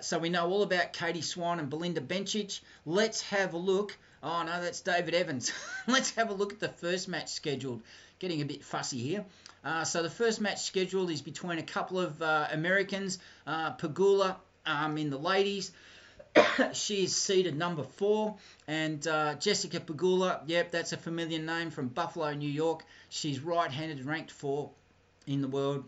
So we know all about Katie Swan and Belinda Bencic. Let's have a look. Oh, no, that's David Evans. Let's have a look at the first match scheduled. Getting a bit fussy here. So the first match scheduled is between a couple of Americans. Pegula in the ladies. She is seeded number 4. And Jessica Pegula, yep, that's a familiar name, from Buffalo, New York. She's right-handed, ranked 4 in the world.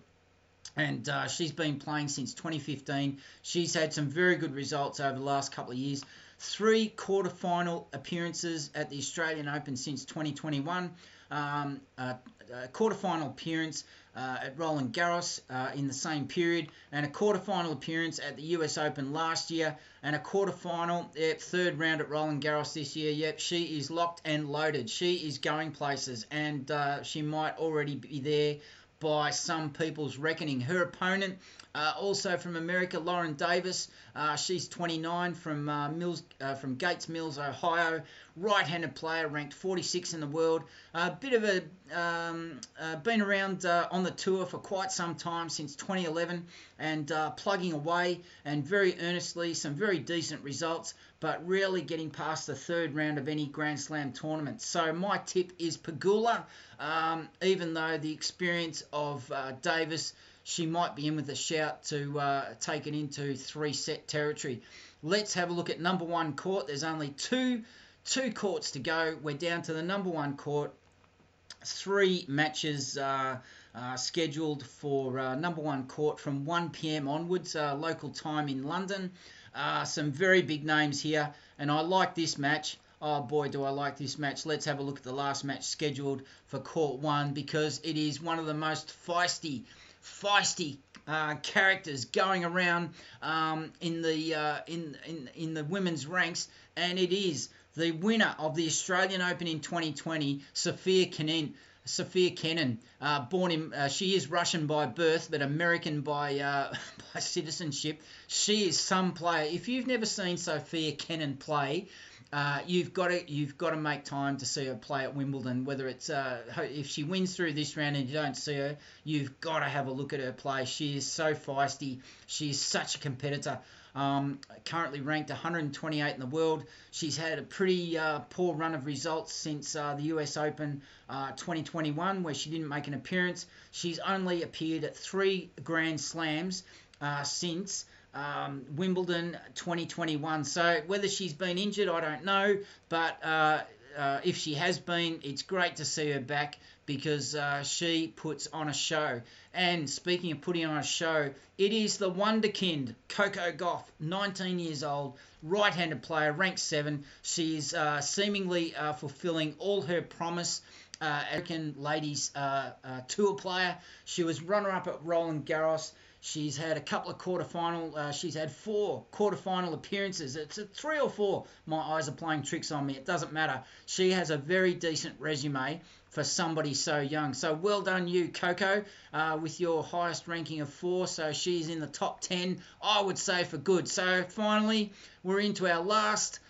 And she's been playing since 2015. She's had some very good results over the last couple of years. 3 quarterfinal appearances at the Australian Open since 2021. A quarterfinal appearance at Roland Garros in the same period, and a quarterfinal appearance at the US Open last year, and a quarterfinal, third round at Roland Garros this year. Yep, she is locked and loaded. She is going places, and she might already be there by some people's reckoning. Her opponent, also from America, Lauren Davis. She's 29 from Gates Mills, Ohio. Right-handed player, ranked 46 in the world. Bit of been around on the tour for quite some time, since 2011, and plugging away and very earnestly, some very decent results, but rarely getting past the third round of any Grand Slam tournament. So my tip is Pegula, even though the experience of Davis, she might be in with a shout to take it into 3-set territory. Let's have a look at number 1 court. There's only two courts to go. We're down to the number 1 court. 3 matches scheduled for number 1 court from 1 p.m. onwards, local time in London. Some very big names here, and I like this match. Oh boy, do I like this match. Let's have a look at the last match scheduled for court 1, because it is one of the most feisty feisty characters going around in the women's ranks, and it is the winner of the Australian Open in 2020, Sophia Kenin, born in, she is Russian by birth, but American by by citizenship. She is some player. If you've never seen Sophia Kenin play, you've got to make time to see her play at Wimbledon. Whether it's if she wins through this round and you don't see her, you've got to have a look at her play. She is so feisty. She is such a competitor. Currently ranked 128 in the world. She's had a pretty poor run of results since the US Open 2021, where she didn't make an appearance. She's only appeared at 3 Grand Slams since Wimbledon 2021. So whether she's been injured, I don't know. But if she has been, it's great to see her back, because she puts on a show. And speaking of putting on a show, it is the wonderkind, Coco Gauff, 19 years old, right-handed player, ranked 7. She's seemingly fulfilling all her promise. American Ladies Tour player. She was runner-up at Roland Garros. She's had a couple of she's had 4 quarterfinal appearances. It's a 3 or 4. My eyes are playing tricks on me. It doesn't matter. She has a very decent resume for somebody so young. So well done you, Coco, with your highest ranking of 4. So she's in the top 10, I would say, for good. So finally, we're into our last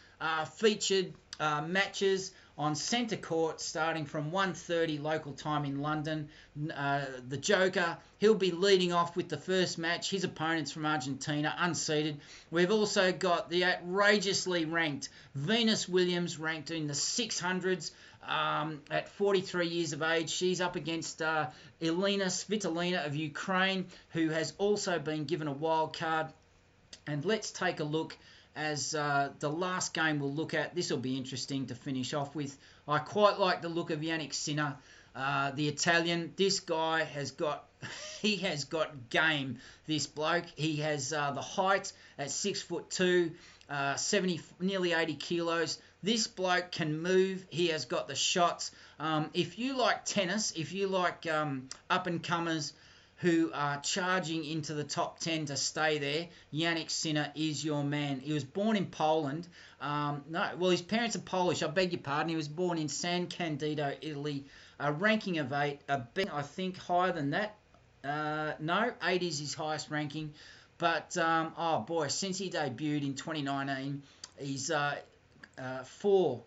featured matches on centre court, starting from 1:30 local time in London. The Joker, he'll be leading off with the first match. His opponent's from Argentina, unseeded. We've also got the outrageously ranked Venus Williams, ranked in the 600s at 43 years of age. She's up against Elena Svitolina of Ukraine, who has also been given a wild card. And let's take a look as the last game we'll look at. This will be interesting to finish off with. I quite like the look of Yannick Sinner, the Italian. This guy has got game, this bloke. He has the height at 6'2", 70, nearly 80 kilos. This bloke can move. He has got the shots. If you like tennis, if you like up-and-comers who are charging into the top 10 to stay there, Yannick Sinner is your man. He was born in Poland. His parents are Polish, I beg your pardon. He was born in San Candido, Italy. A ranking of 8, I think higher than that. No, 8 is his highest ranking. But, since he debuted in 2019, he's 4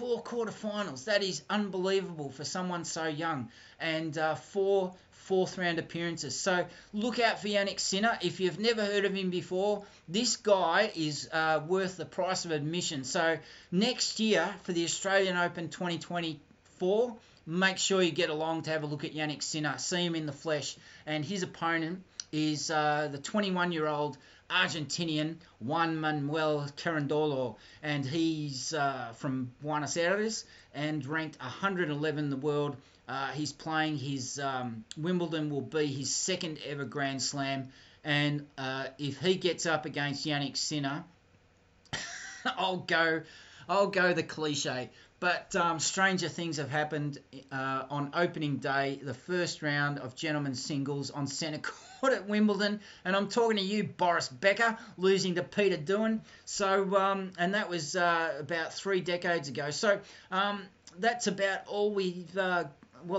quarterfinals. That is unbelievable for someone so young. And 4 fourth-round appearances. So look out for Yannick Sinner. If you've never heard of him before, this guy is worth the price of admission. So next year for the Australian Open 2024, make sure you get along to have a look at Yannick Sinner. See him in the flesh. And his opponent is the 21-year-old Argentinian Juan Manuel Carandolo, and he's from Buenos Aires and ranked 111 in the world. He's playing his Wimbledon will be his second ever Grand Slam, and if he gets up against Yannick Sinner, I'll go the cliche. But stranger things have happened on opening day, the first round of gentlemen's singles on centre court at Wimbledon. And I'm talking to you, Boris Becker, losing to Peter Doohan. So, and that was about 3 decades ago. So that's about all we've...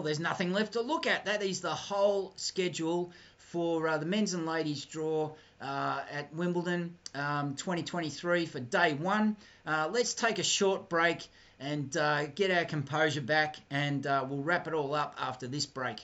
there's nothing left to look at. That is the whole schedule for the men's and ladies draw at Wimbledon 2023 for day 1. Let's take a short break and get our composure back, and we'll wrap it all up after this break.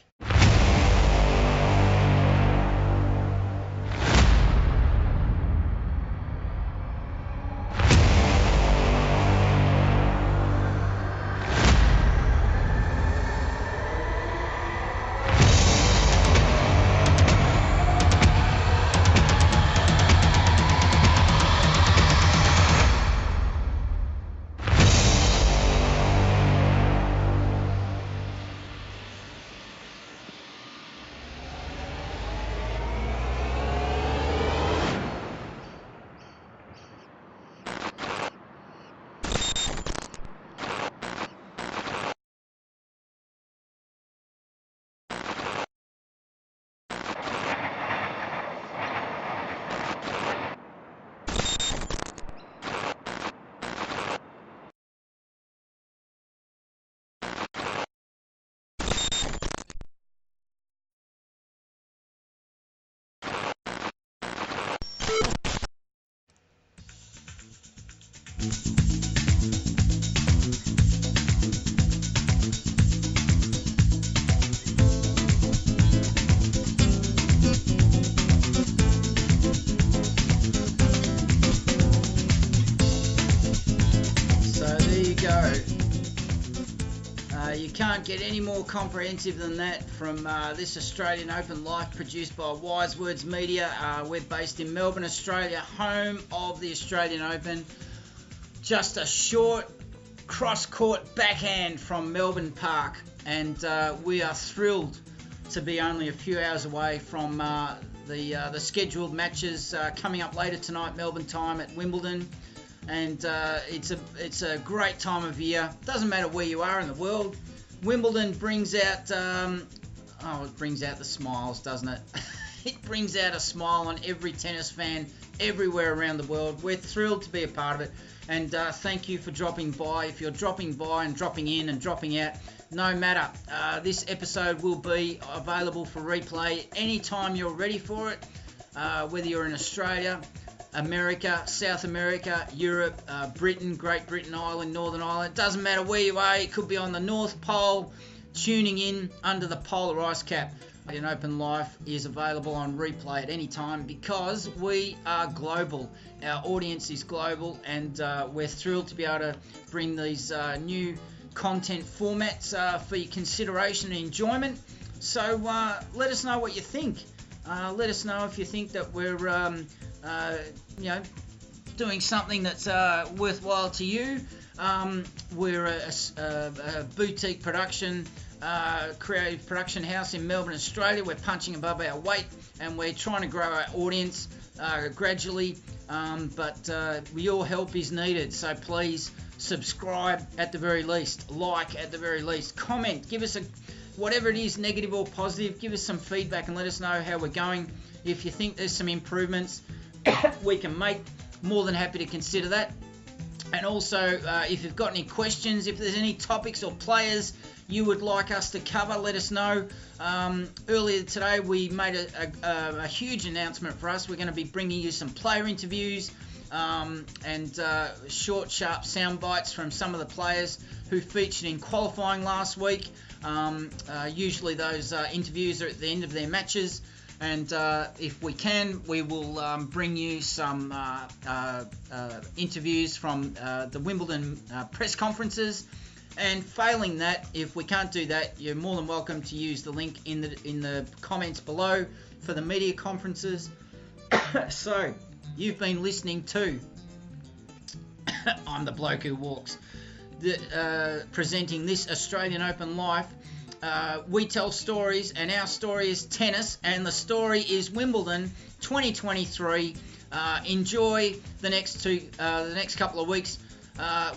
You can't get any more comprehensive than that from this Australian Open live produced by Wise Words Media. We're based in Melbourne, Australia, home of the Australian Open. Just a short cross-court backhand from Melbourne Park, and we are thrilled to be only a few hours away from the scheduled matches coming up later tonight, Melbourne time, at Wimbledon. And it's a great time of year. Doesn't matter where you are in the world. Wimbledon brings out it brings out the smiles, doesn't it? It brings out a smile on every tennis fan everywhere around the world. We're thrilled to be a part of it, and thank you for dropping by. If you're dropping by and dropping in and dropping out, no matter. This episode will be available for replay anytime you're ready for it, whether you're in Australia, America, South America, Europe, Britain, Great Britain, Ireland, Northern Ireland. Doesn't matter where you are. It could be on the North Pole, tuning in under the polar ice cap. An Open Life is available on replay at any time because we are global. Our audience is global, and we're thrilled to be able to bring these new content formats for your consideration and enjoyment. So let us know what you think. Let us know if you think that we're doing something that's worthwhile to you. We're a boutique production, creative production house in Melbourne, Australia. We're punching above our weight, and we're trying to grow our audience gradually, but your help is needed. So please subscribe at the very least, like at the very least, comment, give us whatever it is, negative or positive, give us some feedback and let us know how we're going. If you think there's some improvements we can make, more than happy to consider that. And also, if you've got any questions, if there's any topics or players you would like us to cover, let us know. Earlier today, we made a huge announcement for us. We're going to be bringing you some player interviews and short, sharp sound bites from some of the players who featured in qualifying last week. Usually those interviews are at the end of their matches. And if we can, we will bring you some interviews from the Wimbledon press conferences. And failing that, if we can't do that, you're more than welcome to use the link in the comments below for the media conferences. So, you've been listening to I'm the Bloke Who Walks, presenting this Australian Open Live. We tell stories, and our story is tennis, and the story is Wimbledon 2023. Enjoy the next couple of weeks.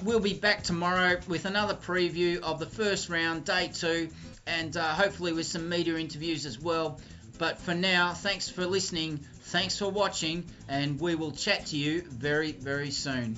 We'll be back tomorrow with another preview of the first round, day 2, and hopefully with some media interviews as well. But for now, thanks for listening, thanks for watching, and we will chat to you very, very soon.